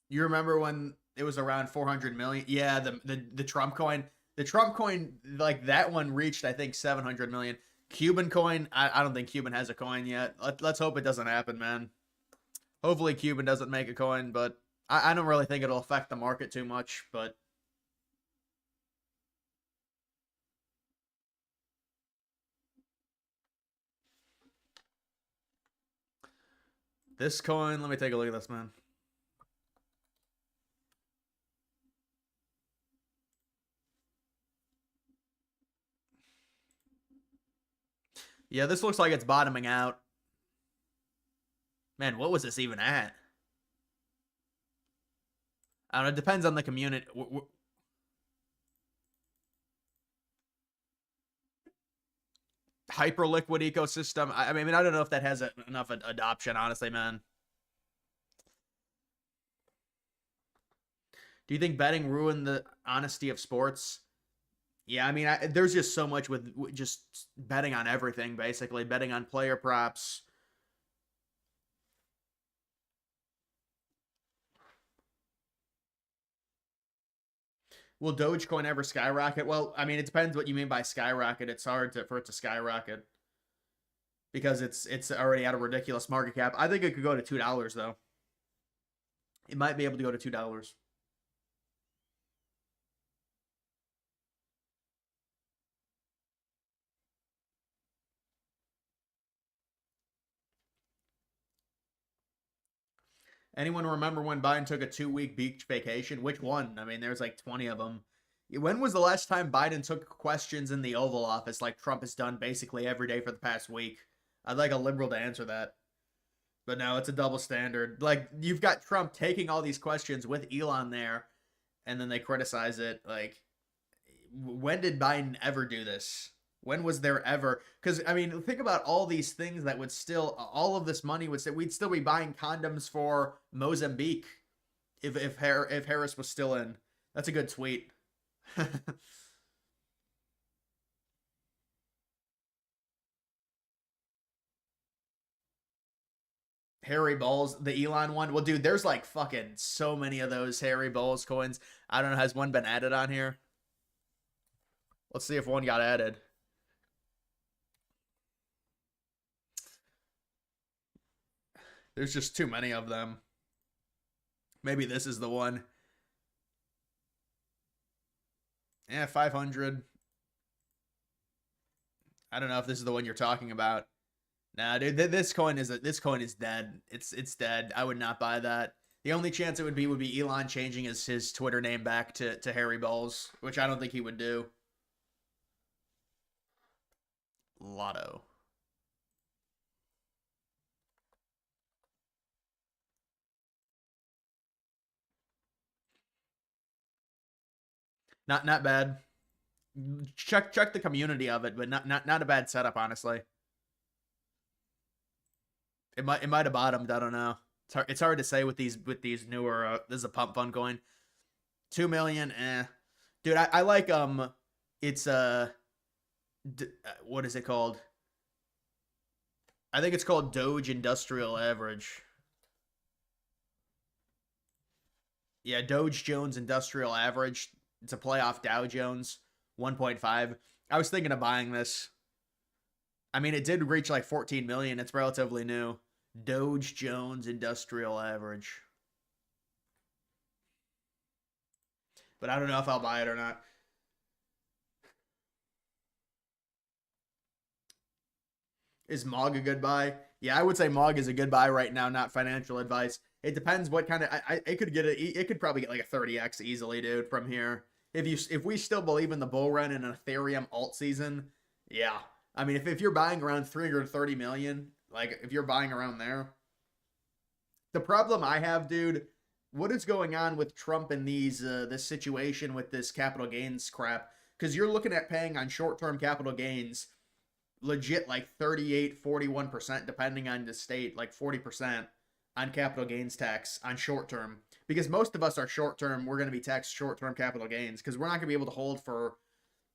You remember when it was around 400 million? Yeah, the Trump coin. The Trump coin, like that one reached, I think, 700 million. Cuban coin, I don't think Cuban has a coin yet. Let's hope it doesn't happen, man. Hopefully Cuban doesn't make a coin, but I don't really think it'll affect the market too much. But this coin, let me take a look at this, man. Yeah, this looks like it's bottoming out. Man, what was this even at? I don't know. It depends on the community. Hyperliquid ecosystem. I mean, I don't know if that has enough adoption, honestly, man. Do you think betting ruined the honesty of sports? Yeah, I mean, there's just so much with just betting on everything, basically. Betting on player props. Will Dogecoin ever skyrocket? Well, I mean, it depends what you mean by skyrocket. It's hard for it to skyrocket because it's already at a ridiculous market cap. I think it could go to $2 though. It might be able to go to $2. Anyone remember when Biden took a 2-week beach vacation? Which one? I mean, there's like 20 of them. When was the last time Biden took questions in the Oval Office like Trump has done basically every day for the past week? I'd like a liberal to answer that. But no, it's a double standard. Like, you've got Trump taking all these questions with Elon there, and then they criticize it. Like, when did Biden ever do this? When was there ever? Because I mean, think about all these things that would still, all of this money would say we'd still be buying condoms for Mozambique if Harris was still in. That's a good tweet. Harry Balls, the Elon one. Well, dude, there's like fucking so many of those Harry Balls coins. I don't know. Has one been added on here? Let's see if one got added. There's just too many of them. Maybe this is the one. Yeah, 500. I don't know if this is the one you're talking about. Nah, dude, this coin is dead. It's dead. I would not buy that. The only chance it would be Elon changing his Twitter name back to Harry Balls, which I don't think he would do. Lotto. Not bad. Check the community of it, but not a bad setup, honestly. It might have bottomed. I don't know. It's hard to say with these newer. This is a pump fund coin. 2 million. Dude, I like It's what is it called? I think it's called Doge Industrial Average. Yeah, Doge Jones Industrial Average. It's a playoff Dow Jones 1.5. I was thinking of buying this. I mean, it did reach like 14 million. It's relatively new. Doge Jones Industrial Average. But I don't know if I'll buy it or not. Is Mog a good buy? Yeah, I would say Mog is a good buy right now, not financial advice. It depends what kind of it could get it could probably get like a 30x easily, dude, from here. If we still believe in the bull run and an Ethereum alt season, yeah. I mean, if you're buying around 330 million, like if you're buying around there, the problem I have, dude, what is going on with Trump and this situation with this capital gains crap? Because you're looking at paying on short-term capital gains legit like 38, 41%, depending on the state, like 40% on capital gains tax on short term. Because most of us are short term, we're going to be taxed short term capital gains because we're not going to be able to hold for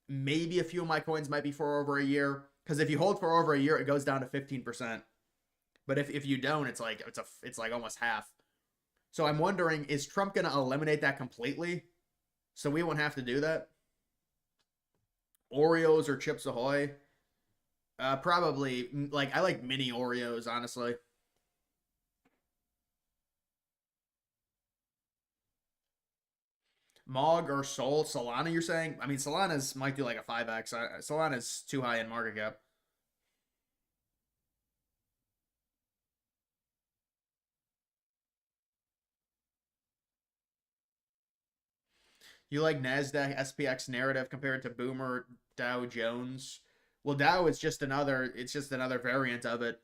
maybe a few of my coins might be for over a year. Because if you hold for over a year, it goes down to 15%. But if you don't, it's like almost half. So I'm wondering, is Trump going to eliminate that completely? So we won't have to do that? Oreos or Chips Ahoy? Probably like I like mini Oreos, honestly. Mog or Solana, you're saying? I mean, Solana's might do like a 5x. Solana's too high in market cap. You like NASDAQ SPX narrative compared to Boomer Dow Jones? Well, Dow is just another. It's just another variant of it,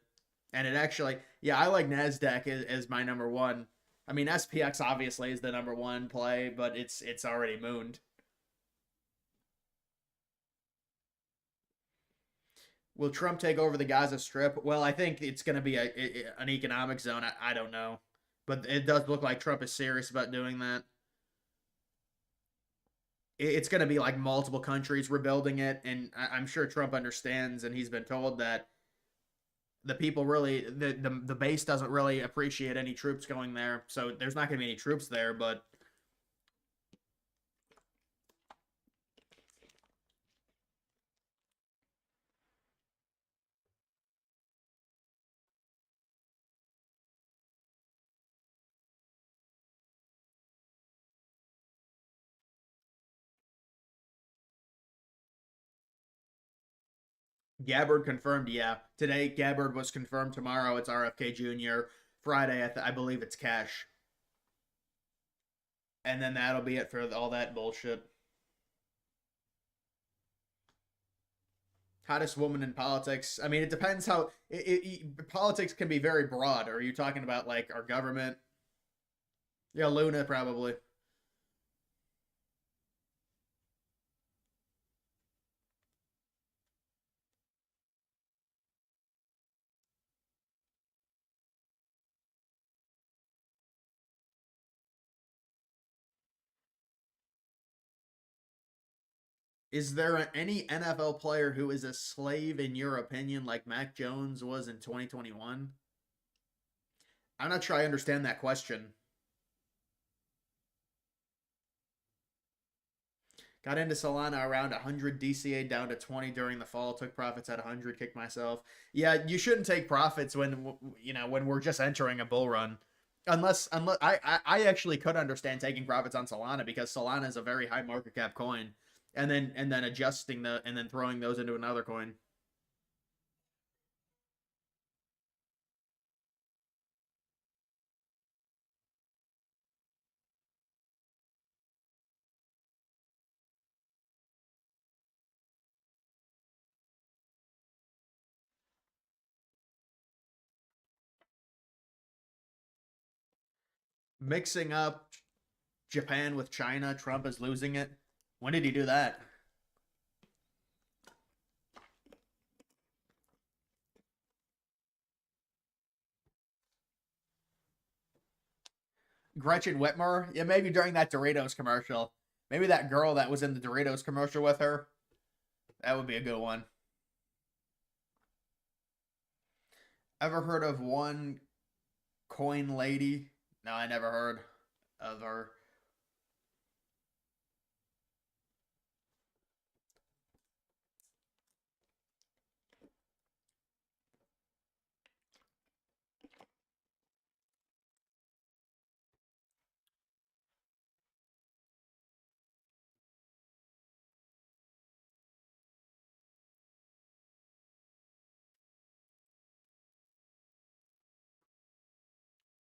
and it actually, yeah, I like Nasdaq as my number one. I mean, SPX obviously is the number one play, but it's already mooned. Will Trump take over the Gaza Strip? Well, I think it's going to be an economic zone. I don't know, but it does look like Trump is serious about doing that. It's going to be like multiple countries rebuilding it, and I'm sure Trump understands, and he's been told that the people really the base doesn't really appreciate any troops going there, so there's not going to be any troops there. But Gabbard confirmed, yeah, today. Gabbard was confirmed. Tomorrow it's RFK Jr. Friday, I believe it's Cash, and then that'll be it for all that bullshit. Hottest woman in politics. I mean, it depends how politics can be very broad. Are you talking about like our government? Yeah, Luna probably. Is there any NFL player who is a slave in your opinion, like Mac Jones was in 2021? I'm not sure I understand that question. Got into Solana around 100 DCA down to 20 during the fall. Took profits at 100. Kicked myself. Yeah, you shouldn't take profits when we're just entering a bull run. Unless I actually could understand taking profits on Solana because Solana is a very high market cap coin, and then adjusting and then throwing those into another coin. Mixing up Japan with China, Trump is losing it. When did he do that? Gretchen Whitmer? Yeah, maybe during that Doritos commercial. Maybe that girl that was in the Doritos commercial with her. That would be a good one. Ever heard of one coin lady? No, I never heard of her.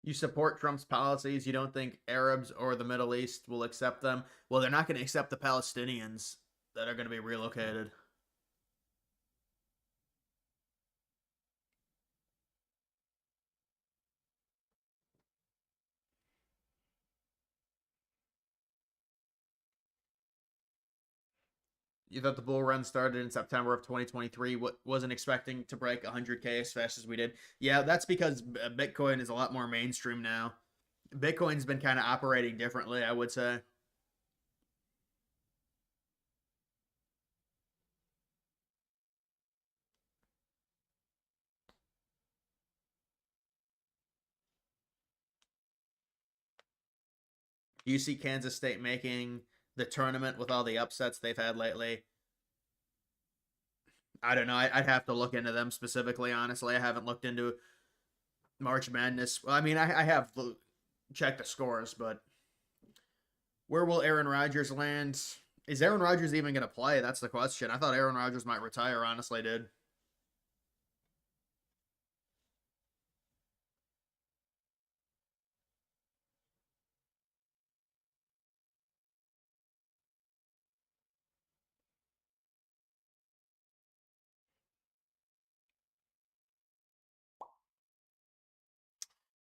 You support Trump's policies. You don't think Arabs or the Middle East will accept them. Well, they're not going to accept the Palestinians that are going to be relocated. You thought the bull run started in September of 2023. What wasn't expecting to break 100K as fast as we did. Yeah, that's because Bitcoin is a lot more mainstream now. Bitcoin's been kind of operating differently, I would say. Do you see Kansas State making the tournament with all the upsets they've had lately? I don't know. I'd have to look into them specifically. Honestly, I haven't looked into March Madness. Well, I mean, I have checked the scores, but where will Aaron Rodgers land? Is Aaron Rodgers even going to play? That's the question. I thought Aaron Rodgers might retire. Honestly, did.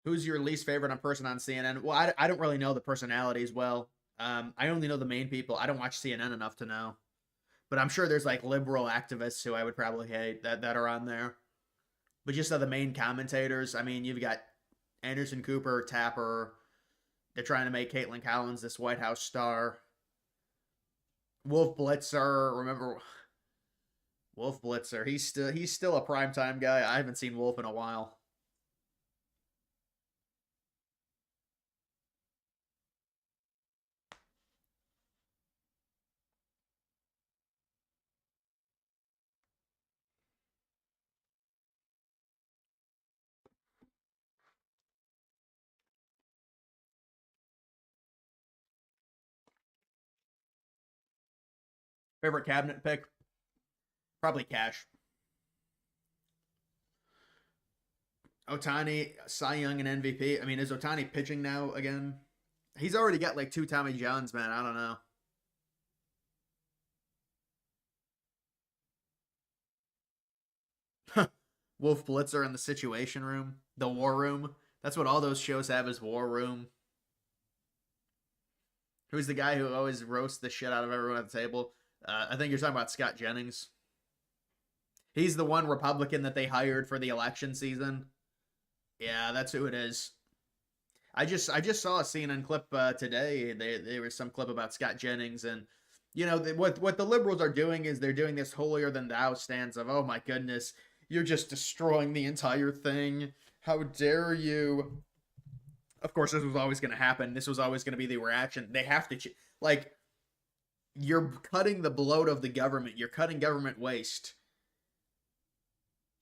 Who's your least favorite on person on CNN? Well, I don't really know the personalities well. I only know the main people. I don't watch CNN enough to know. But I'm sure there's like liberal activists who I would probably hate that are on there. But just the main commentators, I mean, you've got Anderson Cooper, Tapper. They're trying to make Caitlin Collins this White House star. Wolf Blitzer, remember Wolf Blitzer? He's still a primetime guy. I haven't seen Wolf in a while. Favorite cabinet pick? Probably Cash. Otani, Cy Young, and MVP. I mean, is Otani pitching now again? He's already got like two Tommy Johns, man. I don't know. Wolf Blitzer in the Situation Room, the War Room. That's what all those shows have is War Room. Who's the guy who always roasts the shit out of everyone at the table? I think you're talking about Scott Jennings. He's the one Republican that they hired for the election season. Yeah, that's who it is. I just saw a CNN clip today. There was some clip about Scott Jennings, and what the liberals are doing is they're doing this holier than thou stance of, oh my goodness, you're just destroying the entire thing. How dare you? Of course, this was always going to happen. This was always going to be the reaction. They have to like you're cutting the bloat of the government. You're cutting government waste.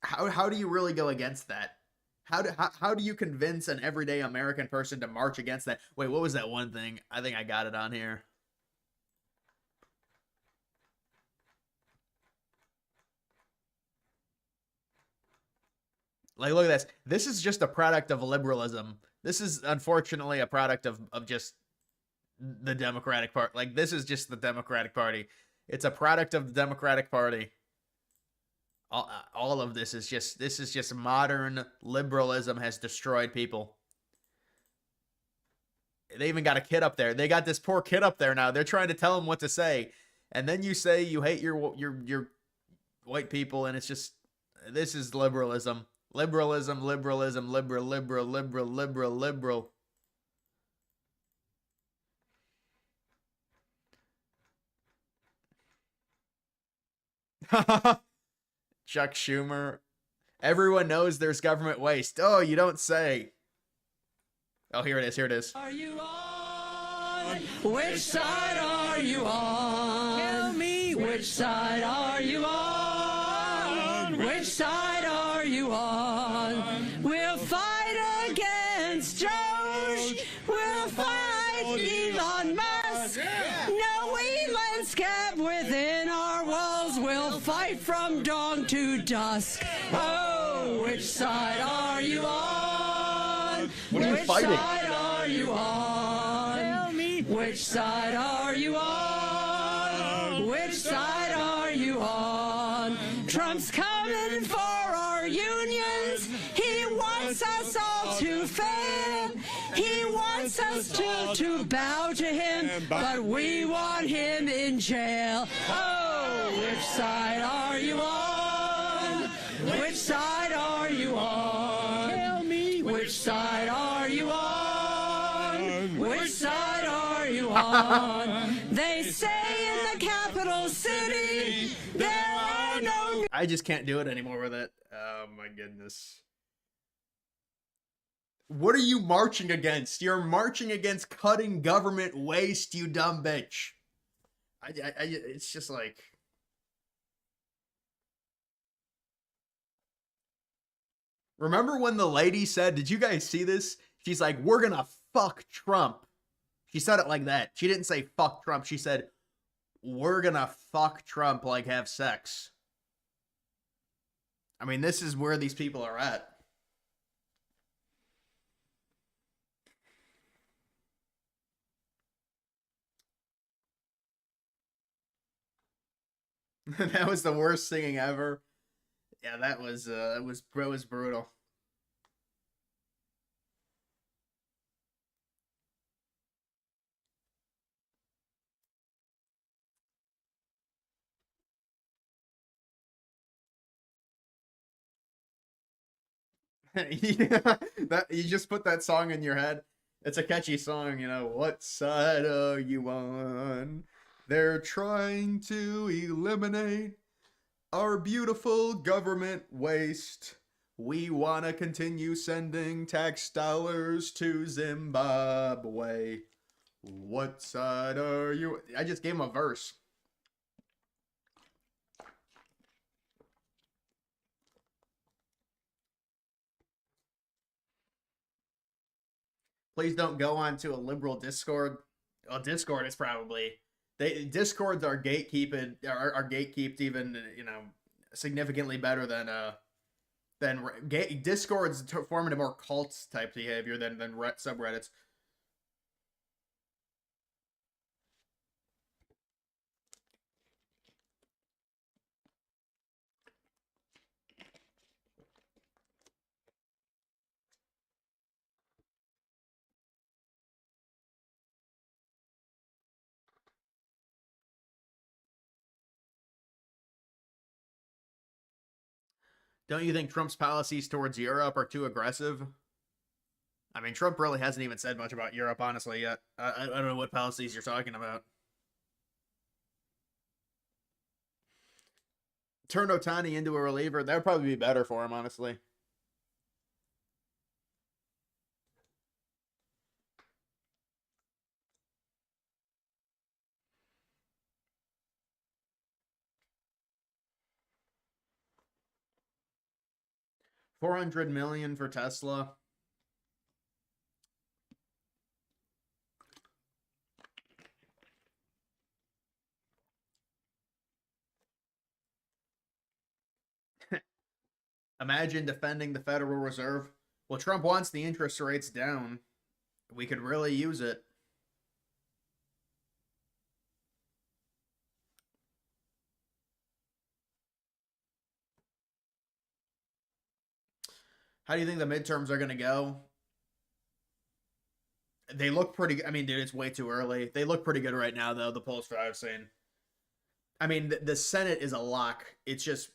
How do you really go against that? How do you convince an everyday American person to march against that? Wait, what was that one thing? I think I got it on here. Like, look at this. This is just a product of liberalism. This is unfortunately a product of just the Democratic Party. Like, this is just the Democratic Party. It's a product of the Democratic Party. All of this is just modern liberalism has destroyed people. They even got a kid up there. They got this poor kid up there now. They're trying to tell him what to say, and then you say you hate your white people, and it's just this is liberalism. Liberalism, liberalism, liberal, liberal, liberal, liberal, liberal. Chuck Schumer. Everyone knows there's government waste. Oh, you don't say. Oh, here it is. Here it is. Are you on? Which side are you on? Tell me, which side are you on? Which side are you on? We'll fight against Josh. We'll fight Elon Musk. No Elon's kept within our walls. We'll fight from dawn to dusk. Oh, which side are you on? What are you fighting? Which side are you on? Tell me. Which side are you on? Which side are you on? Trump's coming for our unions. He wants us all to fail. He wants us to bow to him, but we want him in jail. Oh, which side are you on? Which side are you on? Tell me. Which side are you on? Which side are you on? They say in the capital city there are no. I just can't do it anymore with it. Oh my goodness. What are you marching against? You're marching against cutting government waste, you dumb bitch. It's just like. Remember when the lady said, did you guys see this? She's like, we're gonna fuck Trump. She said it like that. She didn't say fuck Trump. She said, we're gonna fuck Trump, like have sex. I mean, this is where these people are at. That was the worst singing ever. Yeah, that was brutal. That you just put that song in your head. It's a catchy song, you know. What side are you on? They're trying to eliminate our beautiful government waste. We want to continue sending tax dollars to Zimbabwe. What side are you? I just gave him a verse. Please don't go on to a liberal Discord. Well, Discord is probably Discords are gatekeeped are gatekeeped even, you know, significantly better than Discords form into more cult type behavior than subreddits. Don't you think Trump's policies towards Europe are too aggressive? I mean, Trump really hasn't even said much about Europe, honestly, yet. I don't know what policies you're talking about. Turn Otani into a reliever. That would probably be better for him, honestly. $400 million for Tesla. Imagine defending the Federal Reserve. Well, Trump wants the interest rates down. We could really use it. How do you think the midterms are going to go? They look pretty. I mean, dude, it's way too early. They look pretty good right now, though. The polls for I've seen. I mean, the Senate is a lock. It's just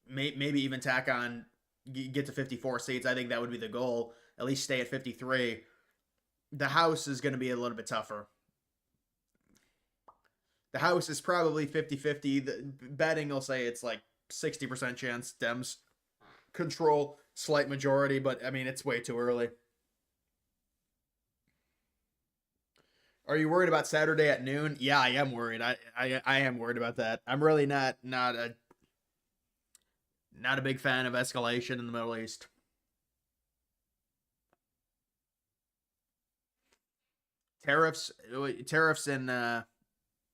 maybe even tack on, get to 54 seats. I think that would be the goal. At least stay at 53. The House is going to be a little bit tougher. The House is probably 50-50. The betting will say it's like 60% chance Dems control, slight majority, but I mean, it's way too early. Are you worried about Saturday at noon? Yeah, I am worried. I am worried about that. I'm really not a big fan of escalation in the Middle East. Tariffs in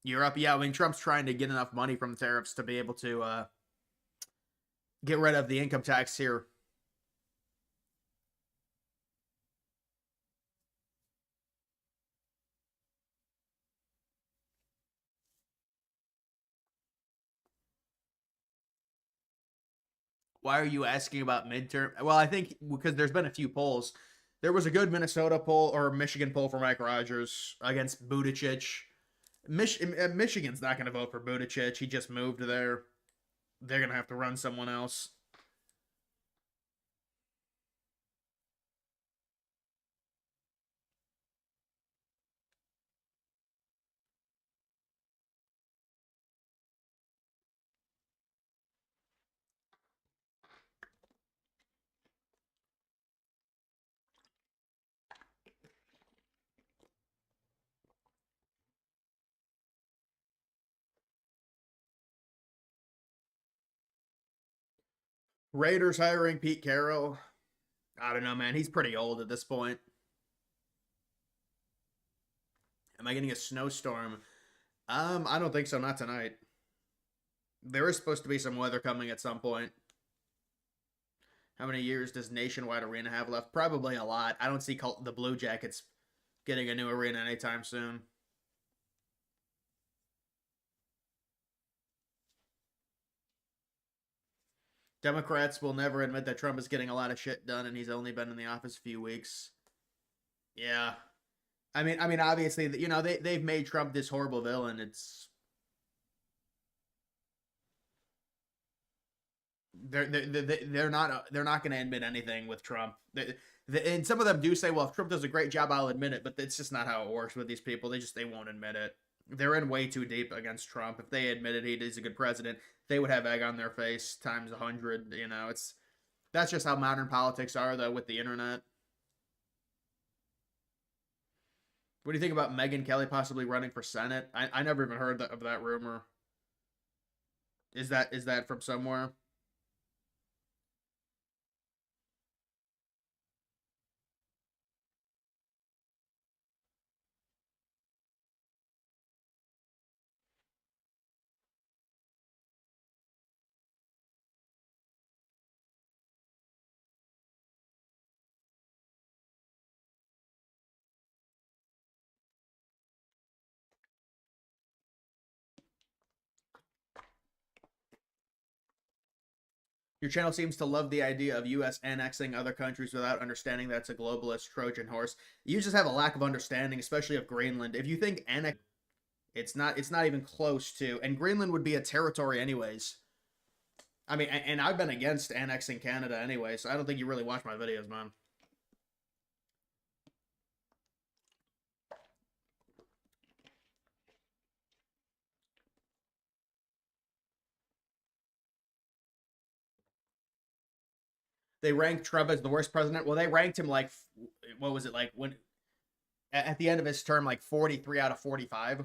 Europe. Yeah, I mean, Trump's trying to get enough money from the tariffs to be able to get rid of the income tax here. Why are you asking about midterm? Well, I think because there's been a few polls. There was a good Minnesota poll or Michigan poll for Mike Rogers against Buttigieg. Michigan's not going to vote for Buttigieg. He just moved there. They're going to have to run someone else. Raiders hiring Pete Carroll. I don't know, man. He's pretty old at this point. Am I getting a snowstorm? I don't think so. Not tonight. There is supposed to be some weather coming at some point. How many years does Nationwide Arena have left? Probably a lot. I don't see the Blue Jackets getting a new arena anytime soon. Democrats will never admit that Trump is getting a lot of shit done and he's only been in the office a few weeks. Yeah. I mean, obviously, you know, they've made Trump this horrible villain. It's they're not going to admit anything with Trump. And some of them do say, well, if Trump does a great job, I'll admit it, but it's just not how it works with these people. They won't admit it. They're in way too deep against Trump. If they admitted he's a good president, they would have egg on their face times 100. That's just how modern politics are, though, with the internet. What do you think about Megyn Kelly possibly running for Senate? I never even heard of that rumor. Is that from somewhere? Your channel seems to love the idea of U.S. annexing other countries without understanding that's a globalist Trojan horse. You just have a lack of understanding, especially of Greenland. If you think it's not even close to, and Greenland would be a territory anyways. I mean, and I've been against annexing Canada anyway, so I don't think you really watch my videos, man. They ranked Trump as the worst president. Well, they ranked him like, what was it, like when at the end of his term, like 43 out of 45.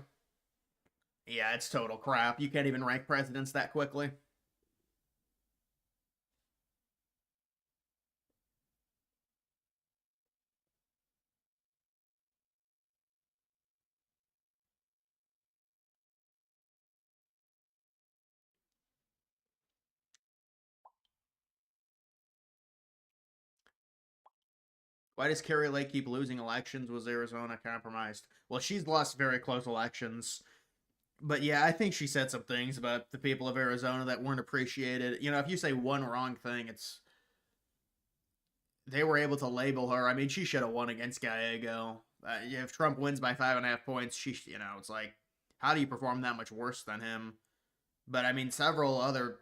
Yeah, it's total crap. You can't even rank presidents that quickly. Why does Carrie Lake keep losing elections? Was Arizona compromised? Well, she's lost very close elections. But yeah, I think she said some things about the people of Arizona that weren't appreciated. If you say one wrong thing, they were able to label her. I mean, she should have won against Gallego. If Trump wins by 5.5 points, it's like, how do you perform that much worse than him? But I mean, several other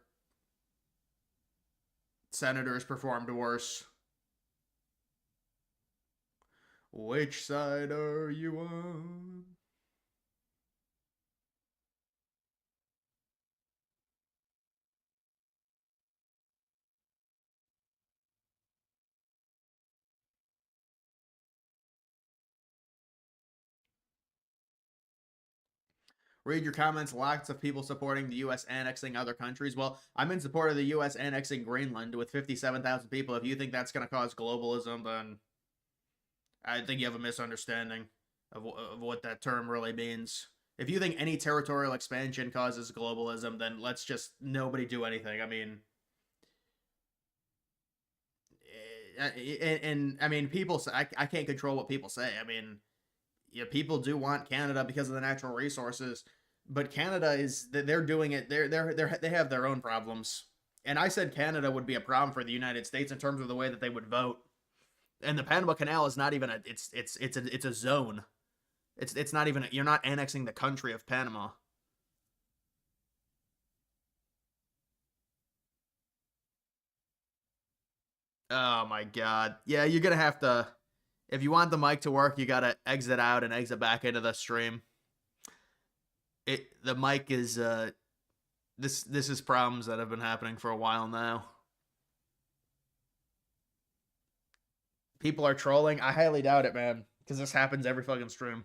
senators performed worse. Which side are you on? Read your comments. Lots of people supporting the U.S. annexing other countries. Well, I'm in support of the U.S. annexing Greenland with 57,000 people. If you think that's going to cause globalism, then I think you have a misunderstanding of what that term really means. If you think any territorial expansion causes globalism, then let's just nobody do anything. I mean, and I mean, people say I can't control what people say. I mean, yeah, people do want Canada because of the natural resources, but Canada they're doing it. They have their own problems. And I said Canada would be a problem for the United States in terms of the way that they would vote. And the Panama Canal is not even it's a zone. It's not even, you're not annexing the country of Panama. Oh my god. Yeah, you're gonna have to, if you want the mic to work, you gotta exit out and exit back into the stream. The mic is this is problems that have been happening for a while now. People are trolling. I highly doubt it, man, because this happens every fucking stream.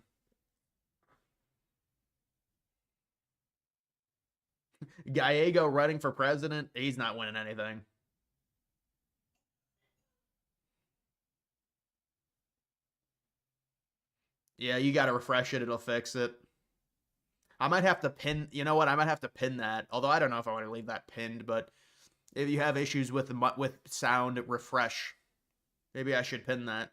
Gallego running for president, he's not winning anything. Yeah, you got to refresh it. It'll fix it. I might have to pin. You know what? I might have to pin that. Although I don't know if I want to leave that pinned. But if you have issues with sound, refresh. Maybe I should pin that.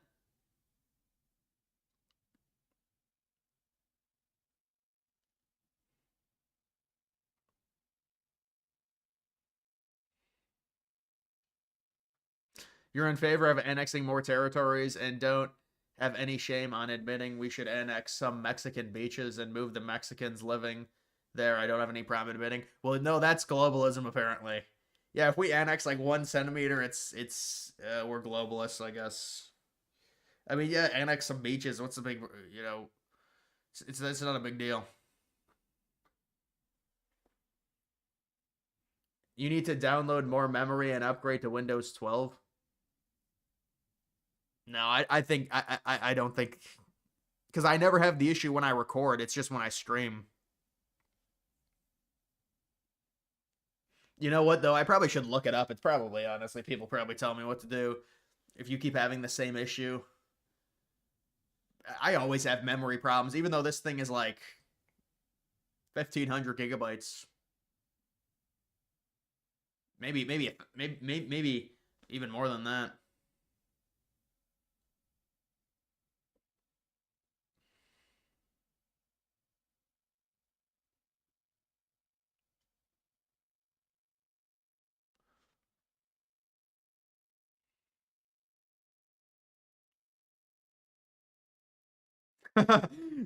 You're in favor of annexing more territories and don't have any shame on admitting we should annex some Mexican beaches and move the Mexicans living there. I don't have any problem admitting. Well, no, that's globalism, apparently. Yeah, if we annex like 1 centimeter, we're globalists, I guess. I mean, yeah, annex some beaches. What's the big, you know? It's not a big deal. You need to download more memory and upgrade to Windows 12. No, I think I don't think, because I never have the issue when I record. It's just when I stream. You know what though? I probably should look it up. It's probably, honestly, people probably tell me what to do if you keep having the same issue. I always have memory problems, even though this thing is like 1,500 gigabytes. Maybe even more than that.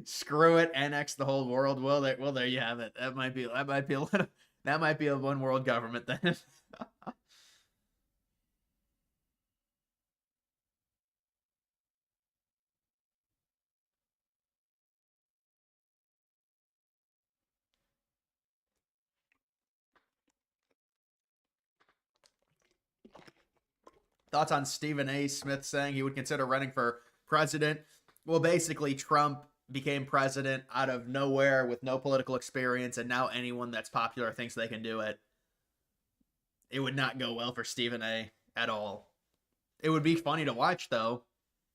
Screw it, annex the whole world. Well, there you have it. That might be a one world government then. Thoughts on Stephen A. Smith saying he would consider running for president? Well, basically, Trump became president out of nowhere with no political experience, and now anyone that's popular thinks they can do it. It would not go well for Stephen A. at all. It would be funny to watch, though,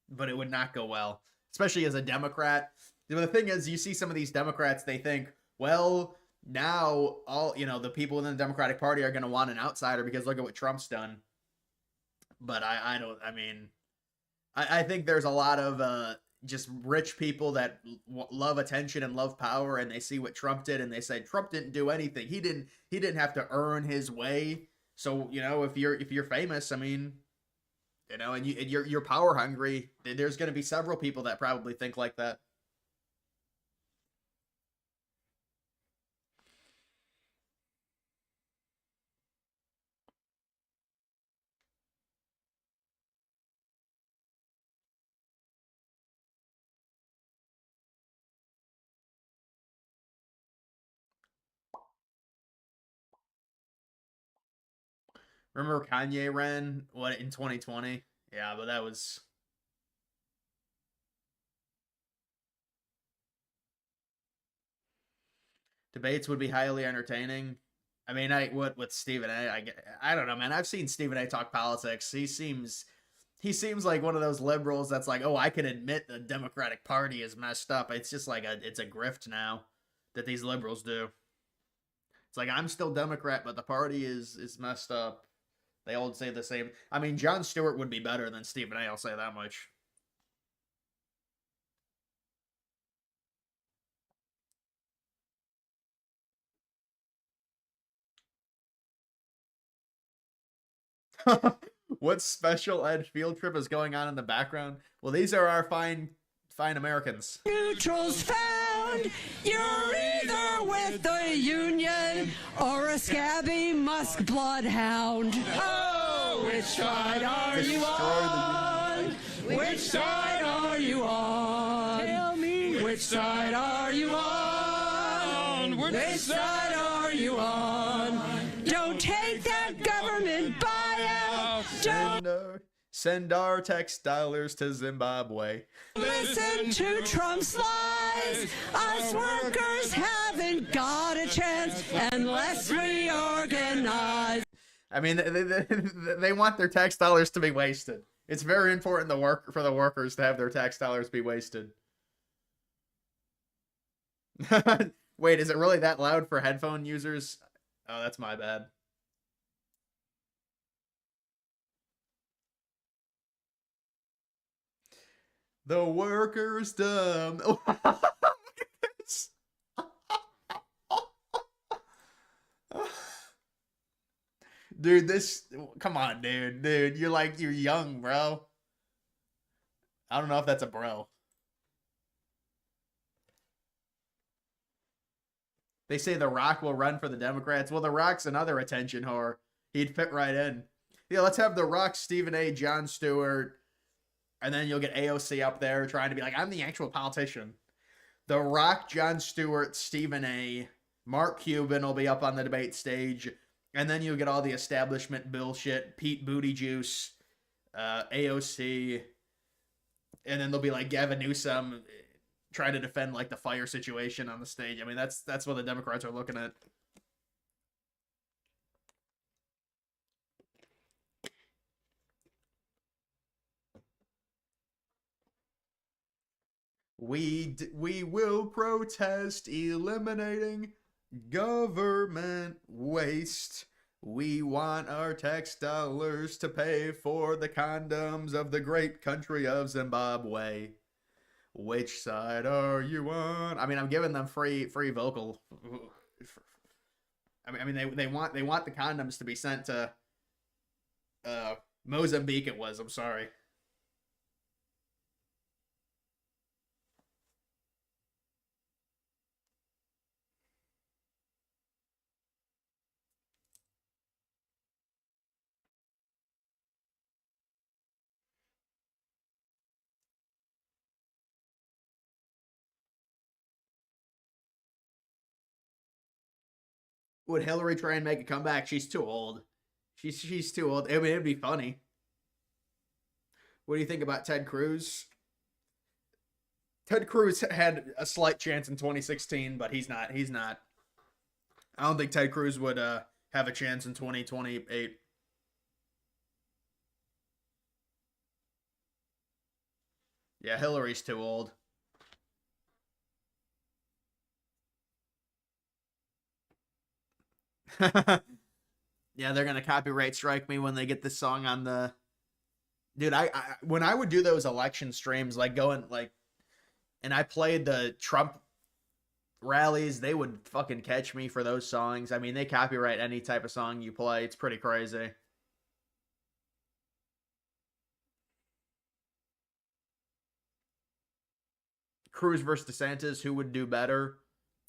but it would not go well, especially as a Democrat. The thing is, you see some of these Democrats, they think, well, now all the people within the Democratic Party are going to want an outsider because look at what Trump's done. But I don't. I mean, I think there's a lot of just rich people that love attention and love power, and they see what Trump did, and they say Trump didn't do anything. He didn't have to earn his way. So if you're famous, I mean, and you're power hungry, there's going to be several people that probably think like that. Remember Kanye ran what in 2020? Yeah, but that was debates would be highly entertaining. I mean, I what with Stephen A. I don't know, man. I've seen Stephen A. talk politics. He seems like one of those liberals that's like, oh, I can admit the Democratic Party is messed up. It's just like it's a grift now that these liberals do. It's like I'm still Democrat, but the party is messed up. They all say the same. I mean, Jon Stewart would be better than Stephen A. I'll say that much. What special ed field trip is going on in the background? Well, these are our fine Americans. Neutrals found. You're either with the Union or a scabby Musk bloodhound. Oh, which side are you on? Which side are you on? Tell me. Which side are you on? Which side are you on? Don't take that government buyout. Don't Send our tax dollars to Zimbabwe. listen to Trump's lies. Us workers haven't got a chance unless we organize. I mean, they want their tax dollars to be wasted. It's very important for the workers to have their tax dollars be wasted. Wait, is it really that loud for headphone users? Oh, that's my bad. The workers dumb. Look at this. Dude, come on, dude, you're young, bro. I don't know if that's a bro. They say The Rock will run for the Democrats. Well, The Rock's another attention whore. He'd fit right in. Yeah, let's have The Rock, Stephen A., Jon Stewart, and then you'll get AOC up there trying to be like, I'm the actual politician. The Rock, Jon Stewart, Stephen A., Mark Cuban will be up on the debate stage, and then you'll get all the establishment bullshit, Pete Buttigieg, AOC, and then there'll be like Gavin Newsom trying to defend like the fire situation on the stage. I mean, that's what the Democrats are looking at. We will protest eliminating government waste. We want our tax dollars to pay for the condoms of the great country of Zimbabwe. Which side are you on? I mean, I'm giving them free vocal. I mean, they want the condoms to be sent to Mozambique. It was. I'm sorry. Would Hillary try and make a comeback? She's too old. She's too old. I mean, it'd be funny. What do you think about Ted Cruz? Ted Cruz had a slight chance in 2016, but he's not. He's not. I don't think Ted Cruz would have a chance in 2028. Yeah, Hillary's too old. Yeah, they're gonna copyright strike me when they get this song on the. Dude, I when I would do those election streams, like going like, and I played the Trump rallies, they would fucking catch me for those songs. I mean, they copyright any type of song you play. It's pretty crazy. Cruz versus DeSantis, who would do better?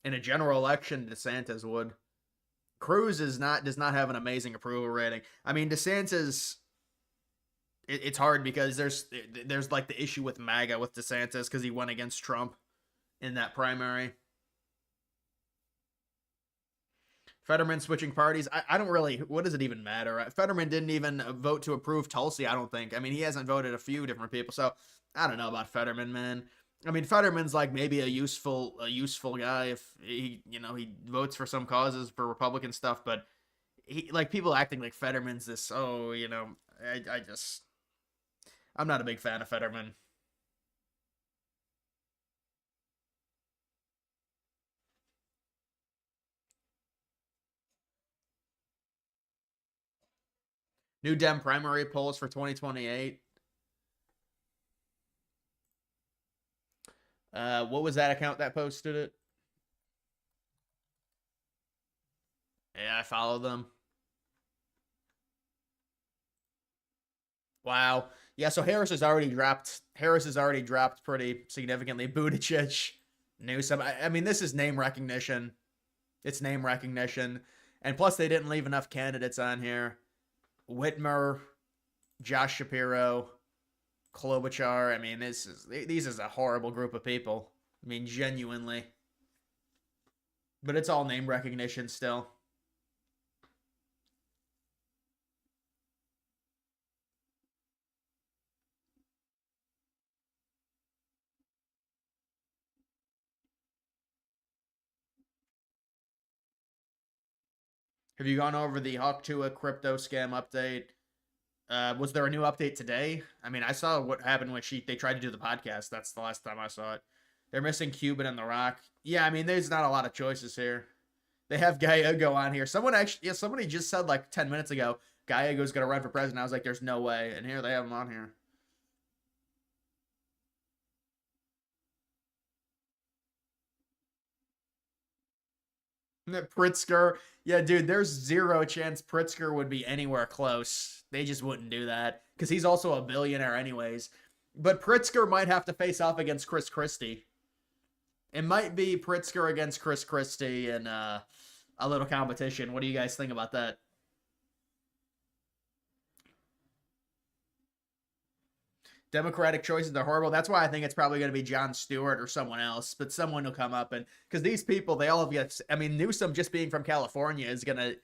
In a general election, DeSantis would. Cruz does not have an amazing approval rating. I mean, DeSantis, it's hard because there's like the issue with MAGA with DeSantis because he went against Trump in that primary. Fetterman switching parties. I don't really. What does it even matter? Fetterman didn't even vote to approve Tulsi. I don't think. I mean, he hasn't voted a few different people, so I don't know about Fetterman, man. I mean, Fetterman's like maybe a useful guy if he votes for some causes for Republican stuff, but he like people acting like Fetterman's this. Oh, I'm not a big fan of Fetterman. New Dem primary polls for 2028. What was that account that posted it? Yeah, I follow them. Wow. Yeah, so Harris has already dropped. Harris has already dropped pretty significantly. Buttigieg, Newsom. I mean, this is name recognition. It's name recognition, and plus they didn't leave enough candidates on here. Whitmer, Josh Shapiro, Klobuchar. I mean, these is a horrible group of people. I mean, genuinely. But it's all name recognition still. Have you gone over the Hawk Tuah crypto scam update? Was there a new update today? I mean, I saw what happened when they tried to do the podcast. That's the last time I saw it. They're missing Cuban and The Rock. Yeah, I mean, there's not a lot of choices here. They have Gallego on here. Somebody just said like 10 minutes ago, Gallego's going to run for president. I was like, there's no way. And here they have him on here. Pritzker. Yeah, dude, there's zero chance Pritzker would be anywhere close. They just wouldn't do that because he's also a billionaire anyways. But Pritzker might have to face off against Chris Christie. It might be Pritzker against Chris Christie in a little competition. What do you guys think about that? Democratic choices are horrible. That's why I think it's probably going to be Jon Stewart or someone else, but someone will come up, and because these people, they all have, I mean, Newsom just being from California is gonna,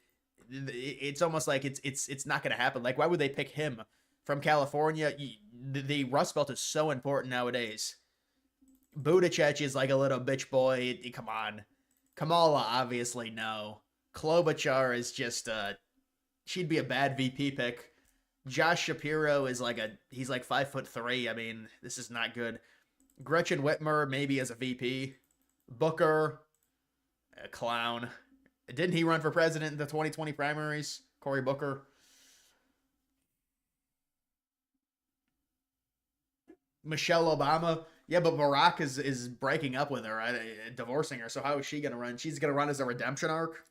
it's almost like it's not gonna happen. Like, why would they pick him from California? The Rust Belt is so important nowadays. Buttigieg is like a little bitch boy. Come on. Kamala, obviously, no. Klobuchar is just, she'd be a bad VP pick. Josh Shapiro is he's like 5'3". I mean, this is not good. Gretchen Whitmer, maybe as a VP. Booker, a clown. Didn't he run for president in the 2020 primaries? Cory Booker. Michelle Obama. Yeah, but Barack is breaking up with her, divorcing her. So how is she going to run? She's going to run as a redemption arc?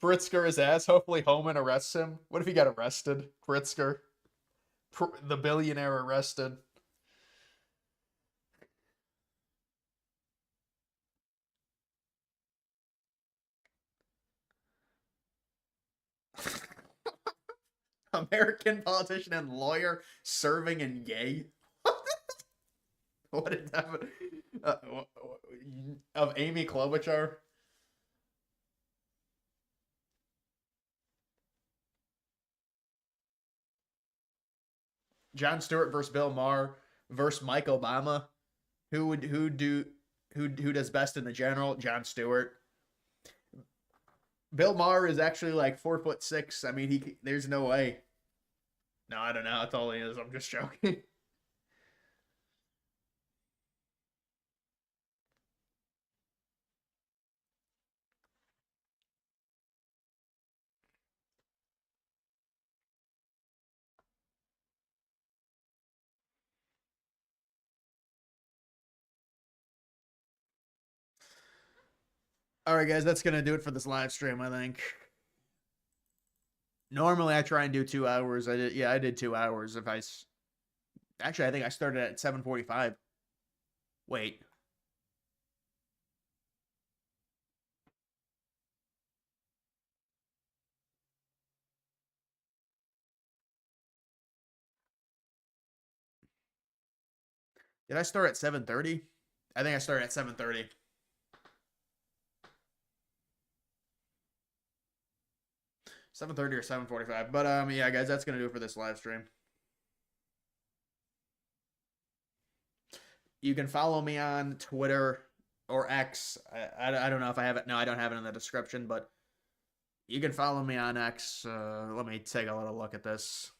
Pritzker his ass. Hopefully Homan arrests him. What if he got arrested? Pritzker. The billionaire arrested. American politician and lawyer serving in gay. What did that? Uh, of Amy Klobuchar. Jon Stewart versus Bill Maher versus Mike Obama. Who does best in the general? Jon Stewart. Bill Maher is actually like 4'6". I mean, there's no way. No, I don't know how tall he is. I'm just joking. All right, guys, that's gonna do it for this live stream, I think. Normally, I try and do 2 hours. I did 2 hours. Actually, I think I started at 7:45. Wait, did I start at 7:30? I think I started at 7:30. 7:30 or 7:45. But yeah, guys, that's gonna do it for this live stream. You can follow me on Twitter or X. I don't know if I have it. No, I don't have it in the description, but you can follow me on X. Let me take a little look at this.